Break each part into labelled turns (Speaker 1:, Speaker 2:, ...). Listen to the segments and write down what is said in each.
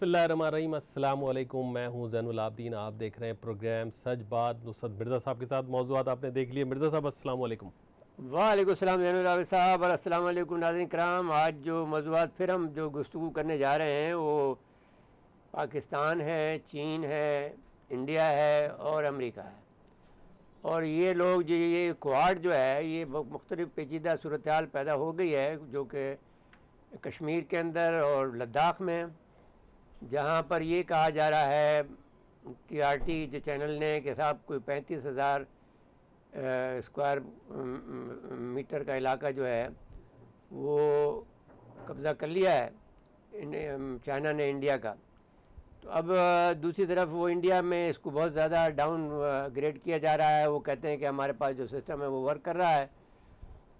Speaker 1: बिस्मिल्लाहिर्रहमानिर्रहीम, अस्सलाम वालेकुम। मैं हूं ज़ैनुल आबदीन। आप देख रहे हैं प्रोग्राम सच बात। नुसरत मिर्ज़ा साहब के साथ मौज़ूआत आपने देख लिए। मिर्ज़ा साहब अस्सलाम वालेकुम।
Speaker 2: वालेकुम सलाम ज़ैनुल आबिद साहब और अस्सलाम वालेकुम नाज़रीन कराम। आज जो मौज़ूआत फिर हम जो गुफ्तगू करने जा रहे हैं वो पाकिस्तान है, चीन है, इंडिया है और अमेरिका है। और ये लोग जो ये क्वाड जो है ये मुख्तलिफ़ पेचीदा सूरत हाल पैदा हो गई है, जो कि कश्मीर के अंदर और लद्दाख में, जहाँ पर ये कहा जा रहा है TRT जो चैनल ने कि साहब कोई 35,000 स्क्वायर मीटर का इलाका जो है वो कब्ज़ा कर लिया है चाइना ने इंडिया का। तो अब दूसरी तरफ वो इंडिया में इसको बहुत ज़्यादा डाउन ग्रेड किया जा रहा है। वो कहते हैं कि हमारे पास जो सिस्टम है वो वर्क कर रहा है।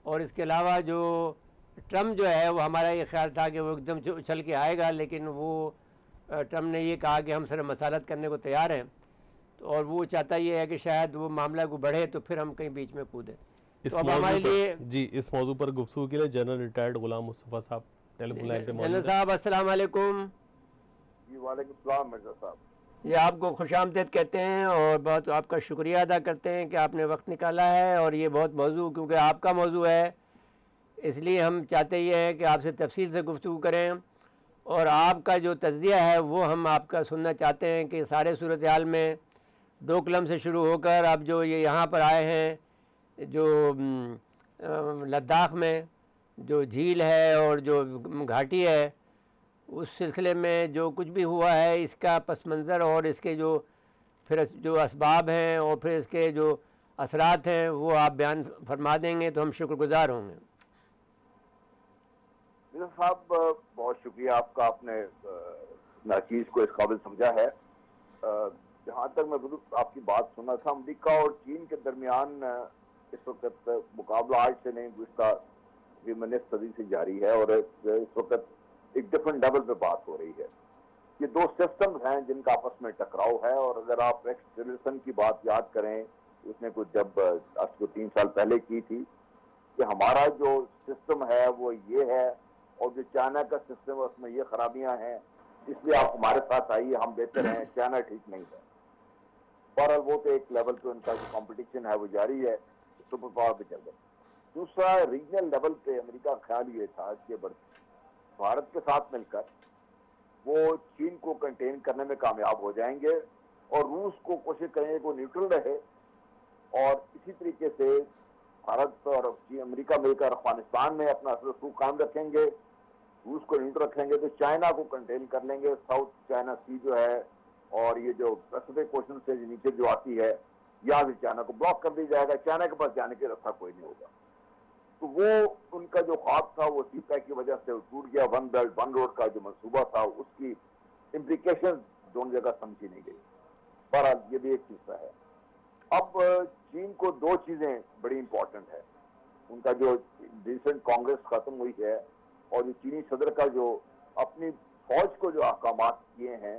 Speaker 2: और इसके अलावा जो ट्रम्प जो है वो हमारा ये ख्याल था कि वो एकदम से उछल के आएगा, लेकिन वो ट्रम्प ने ये कहा कि हम सर मसालत करने को तैयार हैं। तो और वो चाहता ये है कि शायद वो मामला को बढ़े तो फिर हम कहीं बीच में कूदें।
Speaker 1: इस
Speaker 2: तो अब हमारे लिए
Speaker 1: जी इस मौजू पर गुफ्तगू के लिए जनरल रिटायर्ड गुलाम मुस्तफ़ा साहब टेलीफोन लाइन पे मौजूद
Speaker 2: जनरल
Speaker 1: हैं।
Speaker 2: साहब अस्सलाम वालेकुम।
Speaker 3: जी वालेकुम सलाम मिर्ज़ा साहब।
Speaker 2: ये आपको खुशामदीद कहते हैं और बहुत आपका शुक्रिया अदा करते हैं कि आपने वक्त निकाला है। और ये बहुत मौजू क्योंकि आपका मौजू है, इसलिए हम चाहते ये हैं कि आपसे तफसील से गुफ्तगू करें और आपका जो तज्ज़िया है वो हम आपका सुनना चाहते हैं कि सारे सूरत हाल में डोकलम से शुरू होकर अब जो ये यहाँ पर आए हैं, जो लद्दाख में जो झील है और जो घाटी है, उस सिलसिले में जो कुछ भी हुआ है इसका पस मंज़र और इसके जो फिर जो असबाब हैं और फिर इसके जो असरात हैं वो आप बयान फरमा देंगे तो हम शुक्रगुज़ार होंगे।
Speaker 3: मिर्ज़ा साहब बहुत शुक्रिया आपका, आपने नाचीज़ को इस काबिल समझा है। जहाँ तक मैं आपकी बात सुना था, अमेरिका और चीन के दरमियान इस वक्त मुकाबला आज से नहीं गुज़श्ता सदी से जारी है और इस वक्त एक डिफरेंट लेवल पे बात हो रही है। ये दो सिस्टम्स हैं जिनका आपस में टकराव है। और अगर आप रेक्स टिलरसन की बात याद करें, उसने कुछ जब आज को 3 साल पहले की थी कि हमारा जो सिस्टम है वो ये है और जो चाइना का सिस्टम है उसमें ये खराबियां हैं, इसलिए आप हमारे साथ आइए, हम बेहतर हैं, चाइना ठीक नहीं है। बहरहाल वो तो एक लेवल पे उनका जो कॉम्पिटिशन है वो जारी है, सुपर पावर पे चल गए। दूसरा रीजनल लेवल पे अमेरिका का ख्याल ये था कि भारत के साथ मिलकर वो चीन को कंटेन करने में कामयाब हो जाएंगे और रूस को कोशिश करेंगे कि वो न्यूट्रल रहे। और इसी तरीके से भारत और अमेरिका मिलकर अफगानिस्तान में अपना रसूख कायम रखेंगे, रूस को न्यूट्रल रखेंगे तो चाइना को कंटेन कर लेंगे। साउथ चाइना सी जो है और ये जो पैसिफिक ओशन से नीचे जो आती है, यहाँ से चाइना को ब्लॉक कर दिया जाएगा, चाइना के पास जाने के रास्ता कोई नहीं होगा। तो वो उनका जो ख्वाब था वो सीपैक की वजह से टूट गया। वन बेल्ट वन रोड का जो मंसूबा था उसकी इम्प्लीकेशन दोनों जगह समझी नहीं गई। बहरहाल ये भी एक हिस्सा है। अब चीन को दो चीजें बड़ी इंपॉर्टेंट है। उनका जो रिसेंट कांग्रेस खत्म हुई है और जो चीनी सदर का जो अपनी फौज को जो अहकामात किए हैं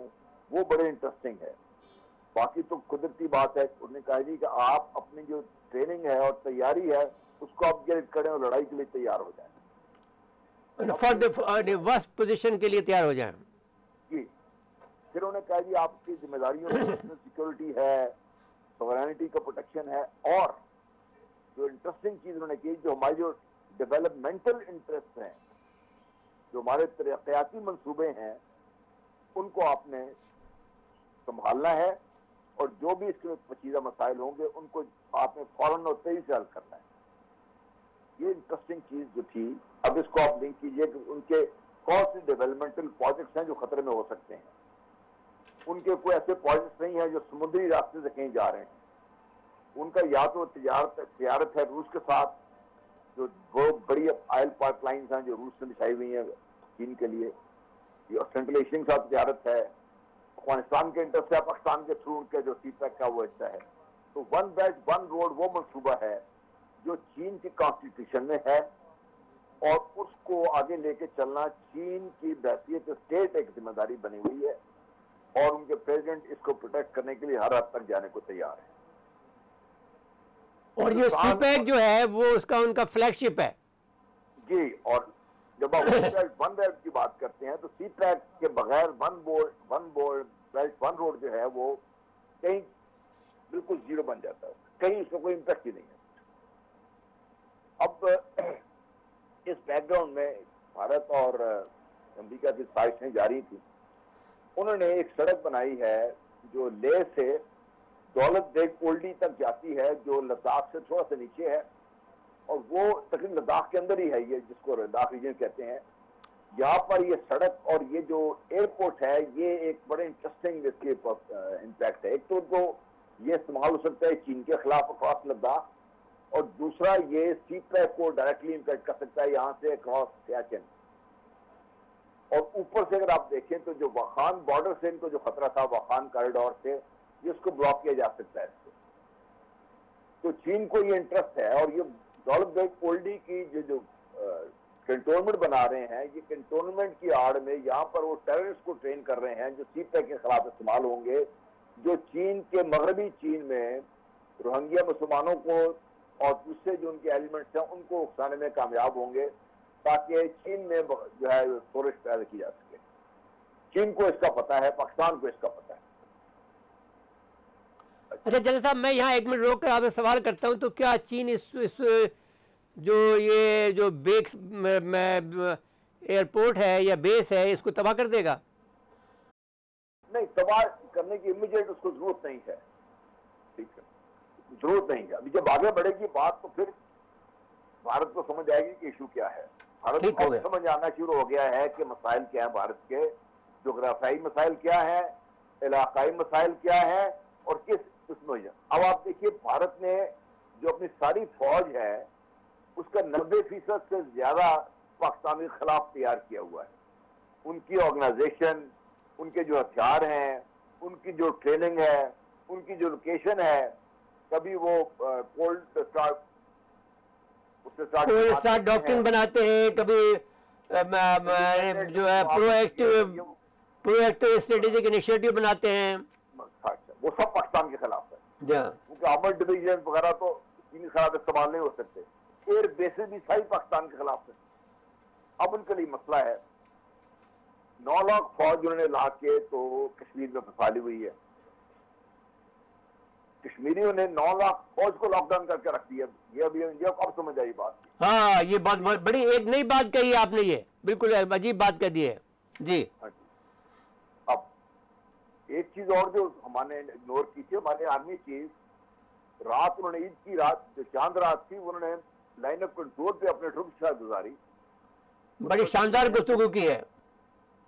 Speaker 3: वो बड़े इंटरेस्टिंग है। बाकी तो कुदरती बात है, उन्होंने कहा जी कि आप अपनी जो ट्रेनिंग है और तैयारी है उसको अपग्रेड करें और लड़ाई के लिए तैयार हो जाएं,
Speaker 2: फॉर द वर्स्ट पोजीशन के लिए तैयार हो जाएं।
Speaker 3: जी फिर उन्होंने कहा जी आपकी जिम्मेदारियों में नेशनल सिक्योरिटी है, सॉवरेनिटी का प्रोटेक्शन है। और जो इंटरेस्टिंग चीज उन्होंने की, जो हमारे जो डेवलपमेंटल इंटरेस्ट हैं, जो हमारे तरक्याती मंसूबे हैं, उनको आपने संभालना है और जो भी इसके पेचीदा मसाइल होंगे उनको आपने फौरन और तेजी से हल करना है। ये इंटरेस्टिंग चीज जो थी, अब इसको आप लिंक कीजिए कि उनके कौन से डेवलपमेंटल प्रोजेक्ट्स हैं जो खतरे में हो सकते हैं। उनके कोई ऐसे प्रोजेक्ट्स नहीं है जो समुद्री रास्ते से कहीं जा रहे हैं। उनका या तो तिजारत है रूस के साथ, जो वो बड़ी ऑयल पाइपलाइंस हैं जो रूस ने बिछाई हुई हैं चीन के लिए, सेंट्रल एशियन के साथ तिजारत है, अफगानिस्तान के इंटरेस्ट है, पाकिस्तान के थ्रू उनके जो सीपैक का वो हिस्सा है। तो वन बेल्ट वन रोड वो मंसूबा है जो चीन की कॉन्स्टिट्यूशन में है और उसको आगे लेके चलना चीन की हैसियत स्टेट एक जिम्मेदारी बनी हुई है और उनके प्रेसिडेंट इसको प्रोटेक्ट करने के लिए हर हद तक जाने को तैयार है।
Speaker 2: और ये सीपैक जो है वो उसका उनका फ्लैगशिप है
Speaker 3: जी। और जब आप वन बेल्ट की बात करते हैं तो सी ट्रैक के बगैर वन बेल्ट वन रोड जो है वो कहीं बिल्कुल जीरो बन जाता है, कहीं उसका कोई इम्पैक्ट ही नहीं है। अब इस बैकग्राउंड में भारत और अमेरिका की साजिशें जारी थी। उन्होंने एक सड़क बनाई है जो लेह से दौलत बेग ओल्डी तक जाती है, जो लद्दाख से थोड़ा सा नीचे है, और वो तकरीबन लद्दाख के अंदर ही है, ये जिसको लद्दाख रीजन कहते हैं। यहाँ पर ये सड़क और ये जो एयरपोर्ट है, ये एक बड़े इंटरेस्टिंग इसके इम्पैक्ट है। एक तो उनको ये इस्तेमाल हो सकता है चीन के खिलाफ अक्रॉस लद्दाख, और दूसरा ये सी ट्रैक को डायरेक्टली इम्पैक्ट कर सकता है यहाँ से अक्रॉस सियाचिन। और ऊपर से अगर आप देखें तो जो वाखान बॉर्डर से इनको जो खतरा था वाखान कॉरिडोर से, ये उसको ब्लॉक किया जा सकता है इससे। तो चीन को ये इंटरेस्ट है, और ये दौलत बेग ओल्डी की जो कैंटोनमेंट बना रहे हैं, ये कैंटोनमेंट की आड़ में यहाँ पर वो टेररिस्ट को ट्रेन कर रहे हैं जो सी पैक के खिलाफ इस्तेमाल होंगे, जो चीन के मगरबी चीन में रोहिंग्या मुसलमानों को और दूसरे जो उनके एलिमेंट्स हैं उनको उकसाने में कामयाब होंगे, ताकि चीन में जो है शोरश पैदा की जा सके। चीन को इसका पता है, पाकिस्तान को इसका पता है।
Speaker 2: अच्छा जनरल साहब, मैं यहाँ एक मिनट रोक कर आपसे सवाल करता हूँ, तो क्या चीन इस जो ये जो बेस एयरपोर्ट है या बेस है, इसको तबाह कर देगा?
Speaker 3: नहीं, तबाह करने की इमीडिएट उसको जरूरत नहीं है, ठीक है, जरूरत नहीं है। अभी जब आगे बढ़ेगी बात तो फिर भारत को समझ आएगी कि इशू क्या है। भारत को समझ आना शुरू हो गया है कि मसाइल क्या है भारत के, जोग्राफियाई मसाइल क्या है, इलाकाई मसाइल क्या है, और किस उसमें। अब आप देखिए, भारत ने जो अपनी सारी फौज है उसका 90% से ज्यादा पाकिस्तान के खिलाफ तैयार किया हुआ है। उनकी ऑर्गेनाइजेशन, उनके जो हथियार हैं, उनकी जो ट्रेनिंग है, उनकी जो लोकेशन है, कभी वो कोल्ड
Speaker 2: स्टार्ट डॉक्ट्रिन बनाते हैं, कभी जो है प्रोएक्टिव स्ट्रेटेजिक इनिशिएटिव बनाते हैं,
Speaker 3: वो सब पाकिस्तान के खिलाफ है। क्योंकि आर्मर्ड डिवीजन वगैरह तो चीन के खिलाफ इस्तेमाल नहीं हो सकते। एयर बेसिस भी सही पाकिस्तान के खिलाफ है। अब उनके लिए मसला है, 9 लाख फौज उन्होंने ला के तो कश्मीर में फंसाली हुई है। कश्मीरियों ने 9 लाख फौज को लॉकडाउन करके रख दिया। ये अभी इंडिया को अब समझ आई बात।
Speaker 2: हाँ, ये बात बड़ी एक नई बात कही आपने, ये बिल्कुल अजीब बात कह दी है जी।
Speaker 3: हाँ जी। अब एक चीज और जो हमारे इग्नोर की थी, हमारे आर्मी चीफ, रात उन्होंने ईद की रात जो चांद रात थी, उन्होंने लाइन ऑफ कंट्रोल पे अपने ट्रुप शायद गुजारी,
Speaker 2: बड़ी शानदार गुफ्तगू की है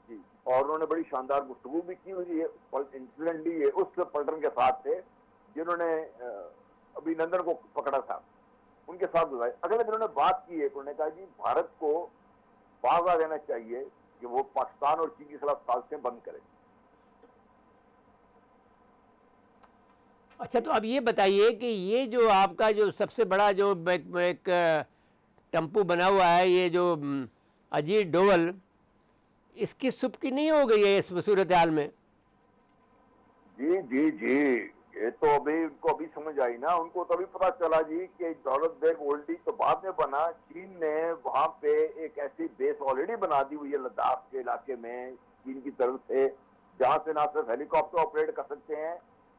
Speaker 3: जी। और उन्होंने बड़ी शानदार गुफ्तगू भी की। ये इंसिडेंट भी ये उस पलटन के साथ थे जिन्होंने अभिनंदन को पकड़ा था, उनके साथ गुजारी। अगर उन्होंने बात की है, उन्होंने कहा जी भारत को बाज आ देना चाहिए कि वो पाकिस्तान और चीन के खिलाफ साजिशें बंद करें।
Speaker 2: अच्छा, तो अब ये बताइए कि ये जो आपका जो सबसे बड़ा जो एक टेम्पू बना हुआ है, ये जो अजीत डोवल, इसकी सुबकी नहीं हो गई है इस सूरत हाल में?
Speaker 3: जी जी जी, ये तो अभी उनको अभी समझ आई ना। उनको तभी पता चला जी कि दौलत बेग ओल्डी तो बाद में बना। चीन ने वहां पे एक ऐसी बेस ऑलरेडी बना दी हुई है लद्दाख के इलाके में चीन की तरफ से, जहां से ना सिर्फ हेलीकॉप्टर ऑपरेट कर सकते हैं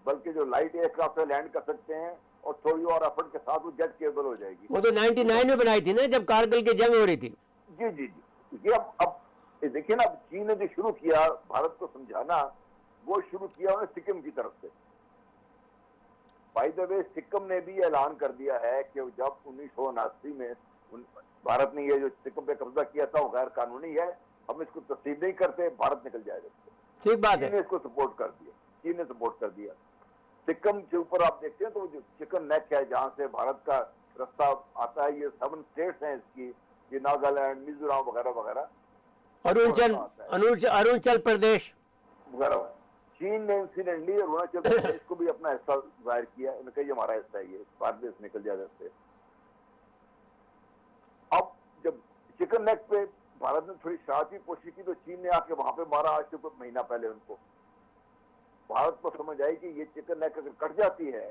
Speaker 3: बल्कि जो लाइट एयरक्राफ्ट से लैंड कर सकते हैं, और थोड़ी और एफर्ट के साथ वो जेट केबल हो जाएगी।
Speaker 2: वो तो 99 में बनाई थी ना, जब कारगिल की जंग हो रही थी।
Speaker 3: जी जी जी। ये अब देखिए ना, चीन ने जो शुरू किया भारत को समझाना, वो शुरू किया उन्होंने सिक्किम की तरफ से। बाय द वे, सिक्किम ने भी ऐलान कर दिया है कि जब 1979 में भारत ने ये जो सिक्किम पे कब्जा किया था वो गैर कानूनी है, हम इसको तस्लीम नहीं करते, भारत निकल जाएगा।
Speaker 2: ठीक बात है।
Speaker 3: चीन ने इसको सपोर्ट कर दिया, चीन ने सपोर्ट कर दिया। सिक्किम के ऊपर आप देखते हैं तो जो चिकन नेक है, जहां से भारत का रास्ता आता है, ये 7 स्टेट्स हैं इसकी, ये नागालैंड, मिजोरम वगैरह वगैरह,
Speaker 2: अरुणाचल प्रदेश
Speaker 3: वगैरह। चीन ने इंसिडेंटली अरुणाचल प्रदेश को भी अपना हिस्सा जाहिर किया, उन्होंने कहा ये हमारा हिस्सा है, ये भारत से निकल जाएगा इससे। अब जब चिकन नेक पे भारत ने थोड़ी शरारत की कोशिश की तो चीन ने आके वहां पे मारा, आज से कुछ महीना पहले उनको। भारत को समझ आई कि ये चिकन नेक अगर कट जाती है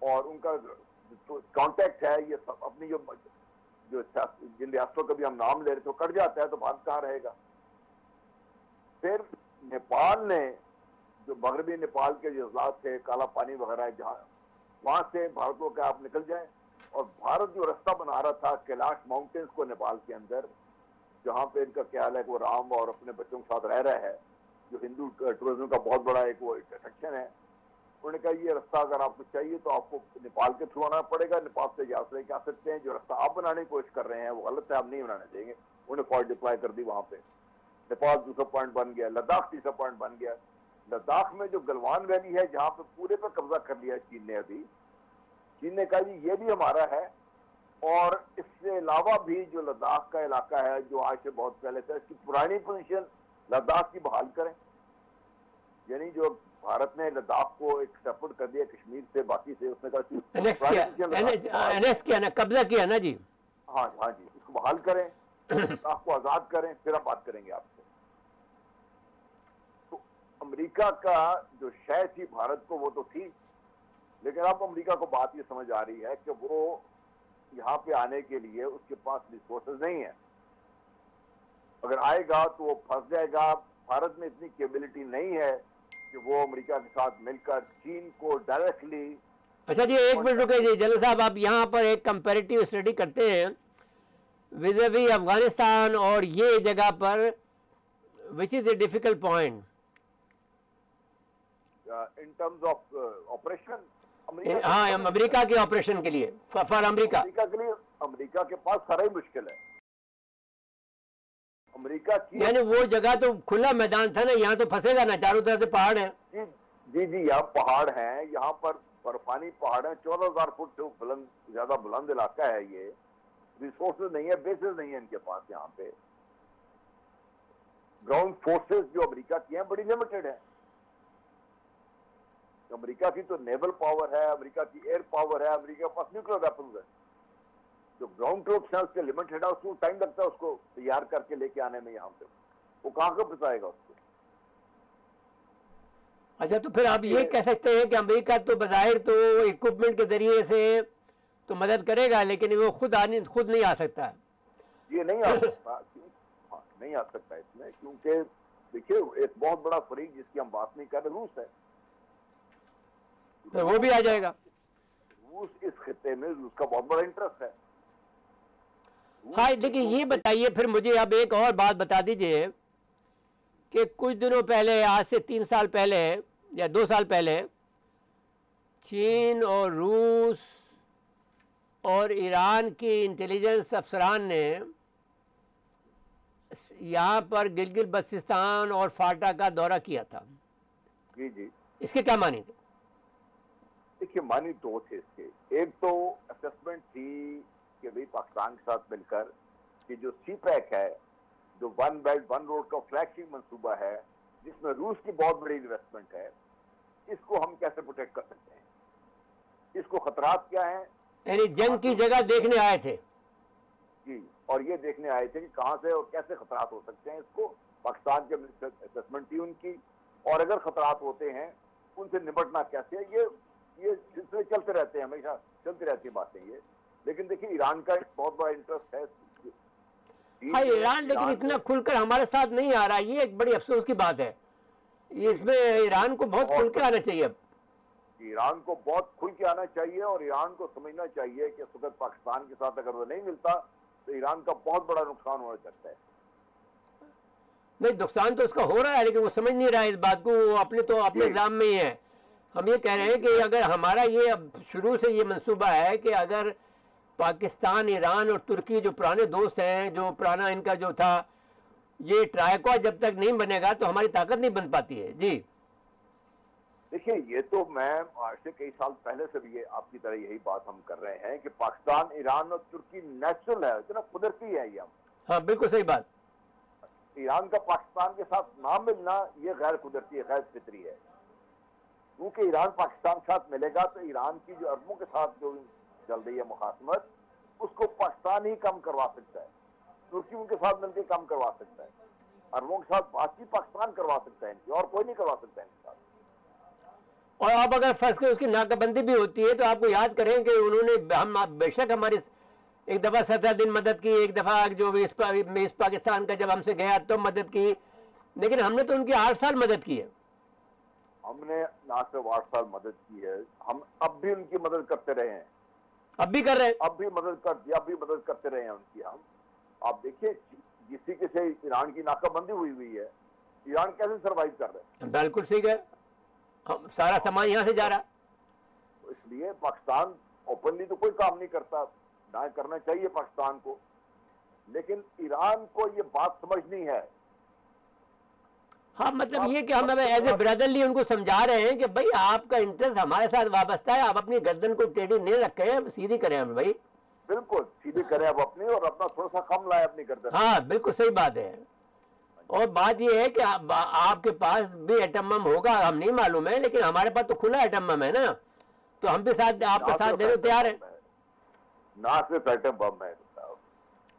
Speaker 3: और उनका जो कांटेक्ट है, ये सब अपनी जो जो जिन रियासतों का भी हम नाम ले रहे तो कट जाता है तो भारत कहाँ रहेगा। फिर नेपाल ने जो मगरबी नेपाल के जो इजलास थे, काला पानी वगैरह, जहाँ वहां से भारत को क्या आप निकल जाए, और भारत जो रास्ता बना रहा था कैलाश माउंटेन्स को नेपाल के अंदर, जहाँ पे इनका ख्याल है कि वो राम और अपने बच्चों के साथ रह रहा है, जो हिंदू टूरिज्म का बहुत बड़ा एक वो अट्रैक्शन है। उन्होंने कहा ये रास्ता अगर आपको चाहिए तो आपको नेपाल के थ्रू आना पड़ेगा, नेपाल से यात्रा क्या सकते हैं, जो रास्ता आप बनाने की कोशिश कर रहे हैं वो गलत है, आप नहीं बनाने देंगे। उन्हें फौज डिप्लॉय कर दी वहां पे। नेपाल दूसरा पॉइंट बन गया, लद्दाख तीसरा पॉइंट बन गया। लद्दाख में जो गलवान वैली है जहाँ पे पूरे पर कब्जा कर लिया चीन ने, अभी चीन ने कहा जी ये भी हमारा है, और इससे अलावा भी जो लद्दाख का इलाका है जो आज से बहुत पहले था, इसकी पुरानी पोजीशन लद्दाख की बहाल करें। यानी जो भारत ने लद्दाख को एक सेपरेट कर दिया कश्मीर से, बाकी से उसने कहा
Speaker 2: एनेक्स किया ना, कब्जा किया ना जी।
Speaker 3: हाँ हाँ जी, इसको बहाल करें, लद्दाख को आजाद करें, फिर हम बात करेंगे आपसे। तो अमेरिका का जो शय थी भारत को वो तो थी, लेकिन अब अमेरिका को बात ये समझ आ रही है कि वो यहाँ पे आने के लिए उसके पास रिसोर्सेज नहीं है। अगर आएगा तो वो फंस जाएगा। भारत में इतनी कैपेबिलिटी नहीं है कि वो अमेरिका के साथ मिलकर चीन को डायरेक्टली।
Speaker 2: अच्छा जी, एक मिनट रुके जी जनरल साहब, आप यहाँ पर एक कंपैरेटिव स्टडी करते हैं विज़-वी अफगानिस्तान और ये जगह पर, which is the difficult point
Speaker 3: in terms of operation?
Speaker 2: हाँ, अमेरिका के ऑपरेशन के लिए, फॉर अमेरिका
Speaker 3: के लिए अमेरिका के पास सारा ही मुश्किल है। अमेरिका की
Speaker 2: यानी वो जगह तो खुला मैदान था ना, यहाँ तो फंसेगा ना, चारों तरफ से पहाड़ है।
Speaker 3: जी जी जी, यहाँ पहाड़ हैं, यहाँ पर बर्फानी पहाड़ है, 14,000 फुट से बुलंद, ज्यादा बुलंद इलाका है ये। रिसोर्सेज नहीं है, बेसिस नहीं है इनके पास। यहाँ पे ग्राउंड फोर्सेस जो अमेरिका की हैं बड़ी लिमिटेड है। अमेरिका की तो नेवल पावर है, अमेरिका की एयर पावर है, अमेरिका के पास न्यूक्लियर वेपन्स है। जो ग्राउंड ट्रूप्स है उसके लिमिटेड है, उसको टाइम लगता है उसको तैयार करके लेके आने में। यहाँ पे वो कहाँ का बचाएगा उसको?
Speaker 2: अच्छा, तो फिर आप ये कह सकते हैं कि अमेरिका तो बज़ाहिर तो इक्विपमेंट के जरिए से तो मदद करेगा, लेकिन वो खुद नहीं आ सकता।
Speaker 3: ये नहीं आ सकता। हाँ, नहीं आ सकता इसमें, क्योंकि देखिए एक बहुत बड़ा फरीक जिसकी हम बात नहीं कर रहे, रूस है।
Speaker 2: तो वो भी आ जाएगा।
Speaker 3: रूस इस खिते में, रूस का बहुत बड़ा इंटरेस्ट है।
Speaker 2: हाँ, लेकिन ये बताइए फिर मुझे अब एक और बात बता दीजिए कि कुछ दिनों पहले, आज से 3 साल पहले या 2 साल पहले, चीन और रूस और ईरान की इंटेलिजेंस अफसरान ने यहाँ पर गिलगित बल्तिस्तान और फाटा का दौरा किया था।
Speaker 3: जी जी,
Speaker 2: इसके क्या मानी थे?
Speaker 3: देखिए मानी दो थे इसके। एक तो असेसमेंट थी कि भाई पाकिस्तान के साथ मिलकर कि जो CPEC है, जो वन बेल्ट वन रोड का फ्लैगशिप मंसूबा है, जिसमें रूस की बहुत बड़ी इन्वेस्टमेंट है, इसको हम कैसे प्रोटेक्ट कर सकते हैं, इसको खतरात क्या हैं।
Speaker 2: यानी जंग की जगह देखने आए थे
Speaker 3: जी, और ये देखने आए थे कि कहाँ से और कैसे खतरात हो सकते हैं। इसको पाकिस्तान के असेसमेंट थी उनकी, और अगर खतरात होते हैं उनसे निपटना कैसे है। ये सिलसिले चलते रहते हैं, हमेशा चलती रहती है बातें ये। लेकिन देखिए ईरान का एक बहुत बड़ा इंटरेस्ट है।
Speaker 2: हाँ, ईरान लेकिन इतना खुलकर हमारे साथ नहीं आ रहा, ये एक बड़ी अफसोस की बात है। इसमें ईरान को बहुत खुल के आना चाहिए। अब
Speaker 3: ईरान को बहुत खुल के आना चाहिए, और ईरान को समझना चाहिए कि इस वक्त पाकिस्तान के साथ अगर वो नहीं मिलता तो ईरान का बहुत बड़ा नुकसान हो सकता है।
Speaker 2: नहीं, नुकसान तो उसका हो रहा है, लेकिन वो समझ नहीं रहा है इस बात को। वो अपने निज़ाम में ही है। हम ये कह रहे हैं कि अगर हमारा ये अब शुरू से ये मंसूबा है कि अगर पाकिस्तान, ईरान और तुर्की जो पुराने दोस्त हैं, जो पुराना इनका जो था, ये ट्राइक्वाड जब तक नहीं बनेगा तो हमारी ताकत नहीं बन पाती है। जी
Speaker 3: देखिए, ये तो मैं आज से कई साल पहले से भी ये आपकी तरह यही बात हम कर रहे हैं कि पाकिस्तान, ईरान और तुर्की नेचुरल है, इतना कुदरती है ये। हम
Speaker 2: हाँ, बिल्कुल सही बात।
Speaker 3: ईरान का पाकिस्तान के साथ ना मिलना ये गैर कुदरती है, गैर फितरी है। क्योंकि ईरान पाकिस्तान के साथ मिलेगा तो ईरान की जो अरबों के साथ जो चल रही है मुखासमत, उसको पाकिस्तान ही कम करवा सकता है। तुर्की उनके साथ मिलकर कम करवा सकता है। अरबों के साथ बातचीत पाकिस्तान करवा सकता है इनकी, और कोई नहीं करवा सकता इनके साथ।
Speaker 2: और अब अगर फर्स्ट उसकी नाकाबंदी भी होती है तो आपको याद करें कि उन्होंने, हम बेशक हमारे एक दफ़ा 17 दिन मदद की, एक दफ़ा जो ईस्ट पाकिस्तान का जब हमसे गया तो मदद की, लेकिन हमने तो उनकी 8 साल मदद की है।
Speaker 3: हमने ना सिर्फ 8 साल मदद की है, हम अब भी उनकी मदद करते रहे हैं,
Speaker 2: अब भी कर रहे हैं,
Speaker 3: अब भी मदद करते रहे हैं उनकी हम। आप देखिए जिस तरीके से ईरान की नाकाबंदी हुई है, ईरान कैसे सरवाइव कर रहे हैं।
Speaker 2: बिल्कुल ठीक है, हम सारा सामान यहाँ से जा रहा।
Speaker 3: तो इसलिए पाकिस्तान ओपनली तो कोई काम नहीं करता, ना करना चाहिए पाकिस्तान को, लेकिन ईरान को ये बात समझनी है।
Speaker 2: हाँ, मतलब ये कि हम एज ए ब्रदरली उनको समझा रहे हैं कि भाई आपका इंटरेस्ट हमारे साथ वाबस्ता है, आप अपनी गर्दन को टेढ़ी नहीं रखें, सीधी करें हम भाई।
Speaker 3: बिल्कुल सीधी करें आप अपनी, और अपना थोड़ा सा कम लाए अपनी गर्दन।
Speaker 2: हाँ बिल्कुल सही बात है। और बात ये है कि आपके पास भी एटम बम होगा, हम नहीं मालूम है, लेकिन हमारे पास तो खुला एटम बम है ना, तो हम भी साथ आपका साथ देने को तैयार है।
Speaker 3: ना सिर्फ एटम बम है,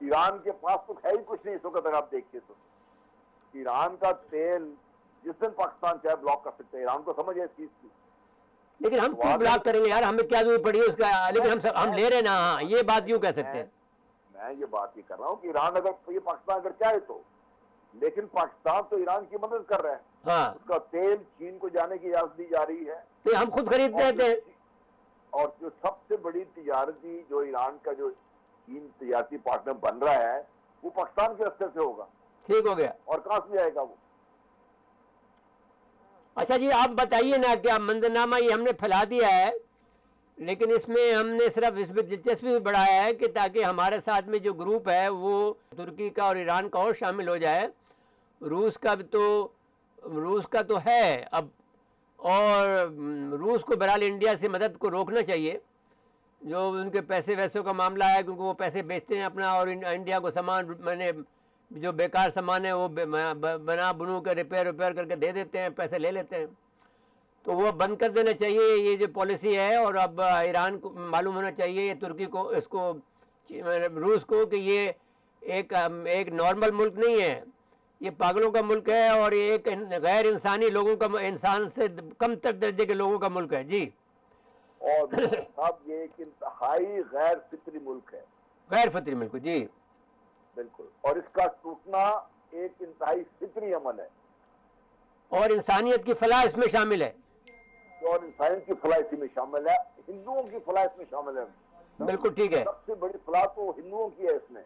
Speaker 3: ईरान के पास तो है ही कुछ नहीं इस वक्त। अगर आप देखिए तो ईरान का तेल जिस दिन पाकिस्तान चाहे ब्लॉक कर सकते हैं, ईरान को समझ है इस चीज की।
Speaker 2: लेकिन हम क्यों ब्लॉक करेंगे यार, हमें क्या जरूरत पड़ी है उसका, लेकिन हम ले रहे ना। हाँ, ये बात यूं कह सकते हैं।
Speaker 3: मैं ये बात ही कर रहा हूँ कि ईरान अगर ये पाकिस्तान अगर चाहे तो, लेकिन पाकिस्तान तो ईरान की मदद कर रहा है।
Speaker 2: हाँ,
Speaker 3: उसका तेल चीन को जाने की इजाजत दी जा रही है,
Speaker 2: तो हम खुद खरीदते हैं।
Speaker 3: और जो सबसे बड़ी तिजारती जो ईरान का जो चीन तिजारती पार्टनर बन रहा है वो पाकिस्तान के रास्ते से होगा।
Speaker 2: ठीक हो गया।
Speaker 3: और कहां से आएगा वो?
Speaker 2: अच्छा जी, आप बताइए ना, क्या मंजरनामा ये हमने फैला दिया है, लेकिन इसमें हमने सिर्फ इसमें दिलचस्पी बढ़ाया है कि ताकि हमारे साथ में जो ग्रुप है वो तुर्की का और ईरान का और शामिल हो जाए। रूस का तो है अब, और रूस को बहरहाल इंडिया से मदद को रोकना चाहिए। जो उनके पैसे वैसों का मामला है, क्योंकि वो पैसे बेचते हैं अपना, और इंडिया को सामान मैंने जो बेकार सामान है वो बना बनू कर रिपेयर करके दे देते हैं, पैसे ले लेते हैं। तो वो बंद कर देना चाहिए ये जो पॉलिसी है। और अब ईरान को मालूम होना चाहिए, ये तुर्की को, इसको, रूस को, कि ये एक नॉर्मल मुल्क नहीं है, ये पागलों का मुल्क है, और ये एक गैर इंसानी लोगों का, इंसान से कम तक दर्जे के लोगों का मुल्क है जी।
Speaker 3: और साहब ये एक इंतहाई गैर फित्री मुल्क है।
Speaker 2: गैर फित्री मुल्क जी,
Speaker 3: बिल्कुल। और इसका टूटना एक इंतहाई फित्री अमल है,
Speaker 2: और इंसानियत की फलाह इसमें शामिल है।
Speaker 3: और इंसानियत की फलाह इसी में शामिल है, हिंदुओं की फलाह इसमें शामिल है।
Speaker 2: बिल्कुल ठीक है,
Speaker 3: सबसे बड़ी फलाह तो हिंदुओं की है इसमें।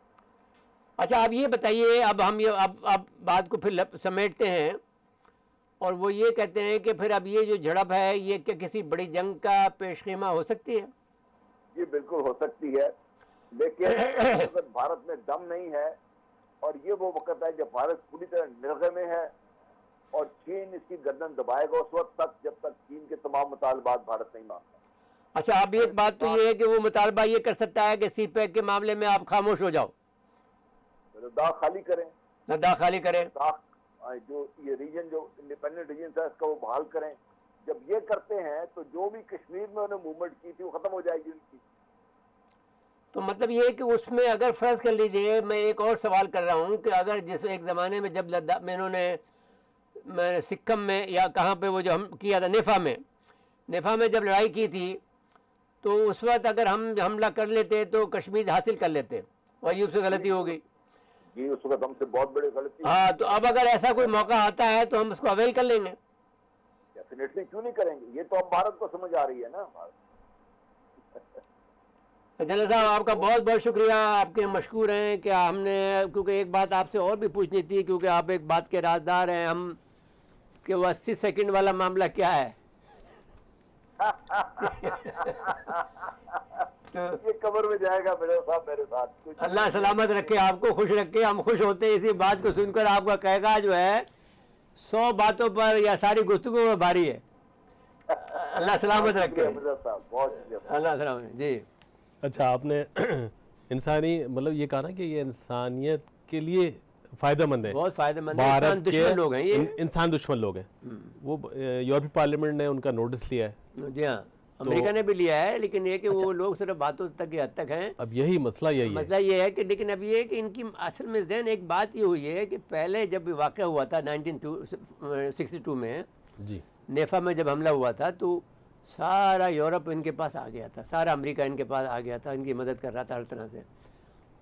Speaker 2: अच्छा, अब ये बताइए, अब हम ये अब बात को फिर समेटते हैं, और वो ये कहते हैं कि फिर अब ये जो झड़प है ये क्या किसी बड़ी जंग का पेशखेमा हो सकती है?
Speaker 3: ये बिल्कुल हो सकती है, लेकिन अगर भारत में दम नहीं है, और ये वो वक्त है जब भारत पूरी तरह निर्गय में है, और चीन इसकी गर्दन दबाएगा उस वक्त तक जब तक चीन के तमाम मुतालबात भारत नहीं मानता।
Speaker 2: अच्छा, अब एक बात तो ये है कि वो मुतालबा ये कर सकता है कि सीपैक के मामले में आप खामोश हो जाओ,
Speaker 3: लद्दाख खाली करें,
Speaker 2: लद्दाख खाली करें,
Speaker 3: जो ये रीजन जो इंडिपेंडेंट रीजन था इसका वो बहाल करें। जब ये करते हैं तो जो भी कश्मीर में उन्होंने मूवमेंट की थी वो खत्म हो जाएगी उनकी।
Speaker 2: तो मतलब ये है कि उसमें अगर फर्ज कर लीजिए, मैं एक और सवाल कर रहा हूँ कि अगर जिस एक ज़माने में जब लद्दाख में मैंने सिक्किम में या कहाँ पे वो जो हम किया था नेफा में जब लड़ाई की थी, तो उस वक्त अगर हम हमला कर लेते तो कश्मीर हासिल कर लेते, और अयूब से गलती हो गई
Speaker 3: जी, उस वक्त हमसे बहुत बड़ी गलती।
Speaker 2: हाँ, तो अब अगर ऐसा कोई मौका आता है तो हम उसको अवेल कर लेंगे।
Speaker 3: डेफिनेटली, क्यों नहीं करेंगे? ये तो अब भारत को समझ आ रही है ना।
Speaker 2: जनरल साहब, आपका बहुत बहुत शुक्रिया, आपके मशकूर हैं कि हमने, क्योंकि एक बात आपसे और भी पूछनी थी, क्योंकि आप एक बात के राजदार हैं हम, कि वो 80 सेकंड वाला मामला क्या है।
Speaker 3: ये कब्र में जाएगा मेरे साथ।
Speaker 2: अल्लाह सलामत रखे, आपको खुश रखे, हम खुश होते हैं इसी बात को सुनकर। आपका कहगा जो है 100 बातों पर या सारी गुफ्तगू में भारी है। अल्लाह सलामत रखे, अल्लाह सलामत जी।
Speaker 1: अच्छा, आपने इंसानी मतलब ये कहा ना कि ये इंसानियत के लिए फायदेमंद है,
Speaker 2: बहुत फायदेमंद है।
Speaker 1: भारत
Speaker 2: दुश्मन लोग हैं ये,
Speaker 1: इंसान दुश्मन लोग हैं। वो यूरोपीय पार्लियामेंट ने उनका नोटिस लिया है।
Speaker 2: जी हाँ, अमेरिका ने भी लिया है, लेकिन ये कि वो लोग सिर्फ बातों तक की हद तक हैं।
Speaker 1: अब यही मसला
Speaker 2: मसला ये है कि, लेकिन अब ये है कि इनकी असल में जहन एक बात ये हुई है कि पहले जब वाक़या हुआ था 1962 में
Speaker 1: जी,
Speaker 2: नेफा में जब हमला हुआ था, तो सारा यूरोप इनके पास आ गया था, सारा अमेरिका इनके पास आ गया था, इनकी मदद कर रहा था हर तरह से।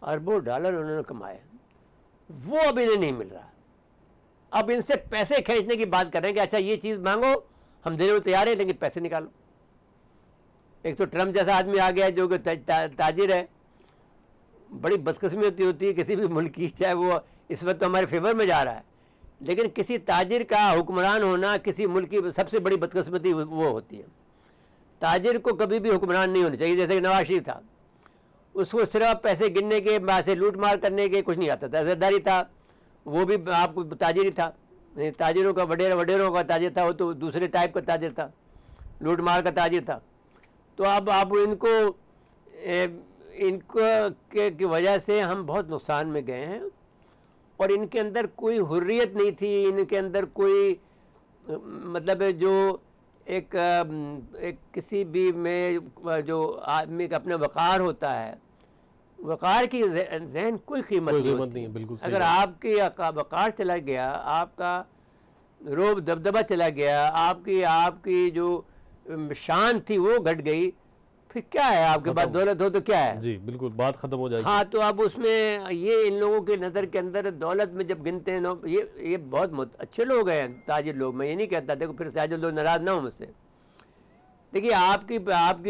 Speaker 2: अरबों डॉलर उन्होंने कमाए, वो अब इन्हें नहीं मिल रहा। अब इनसे पैसे खींचने की बात कर रहे हैं कि अच्छा ये चीज़ मांगो, हम देने को तैयार हैं, लेकिन पैसे निकालो। एक तो ट्रम्प जैसा आदमी आ गया जो कि ताजिर है। बड़ी बदकिस्मती होती है किसी भी मुल्क की, चाहे वो इस वक्त तो हमारे फेवर में जा रहा है, लेकिन किसी ताजिर का हुक्मरान होना किसी मुल्क की सबसे बड़ी बदकिस्मती वो होती है। ताजिर को कभी भी हुक्मरान नहीं होना चाहिए। जैसे कि नवाज शरीफ था, उसको सिर्फ पैसे गिनने के, पैसे लूट मार करने के कुछ नहीं आता था। जरदारी था, वो भी आपको ताजिर ही था, ताजिरों का वडेरों का ताजिर था, वो तो दूसरे टाइप का ताजिर था, लूट मार का ताजिर था। तो अब आप इनको की वजह से हम बहुत नुकसान में गए हैं, और इनके अंदर कोई हुर्रियत नहीं थी, इनके अंदर कोई मतलब जो एक किसी भी में जो आदमी का अपना वक़ार होता है, वक़ार की जहन कोई कीमत नहीं है। बिल्कुल अगर आपकी वक़ार चला गया, आपका रोब दबदबा चला गया, आपकी जो शान थी वो घट गई, फिर क्या है? आपके पास दौलत हो तो क्या है?
Speaker 1: जी बिल्कुल, बात खत्म हो जाएगी।
Speaker 2: हाँ, तो अब उसमें ये इन लोगों के नज़र के अंदर दौलत में जब गिनते हैं ना, ये बहुत अच्छे लोग हैं, ताजिर लोग। मैं ये नहीं कहता, देखो फिर ताजिर लोग नाराज़ ना हो मुझसे। देखिए, आपकी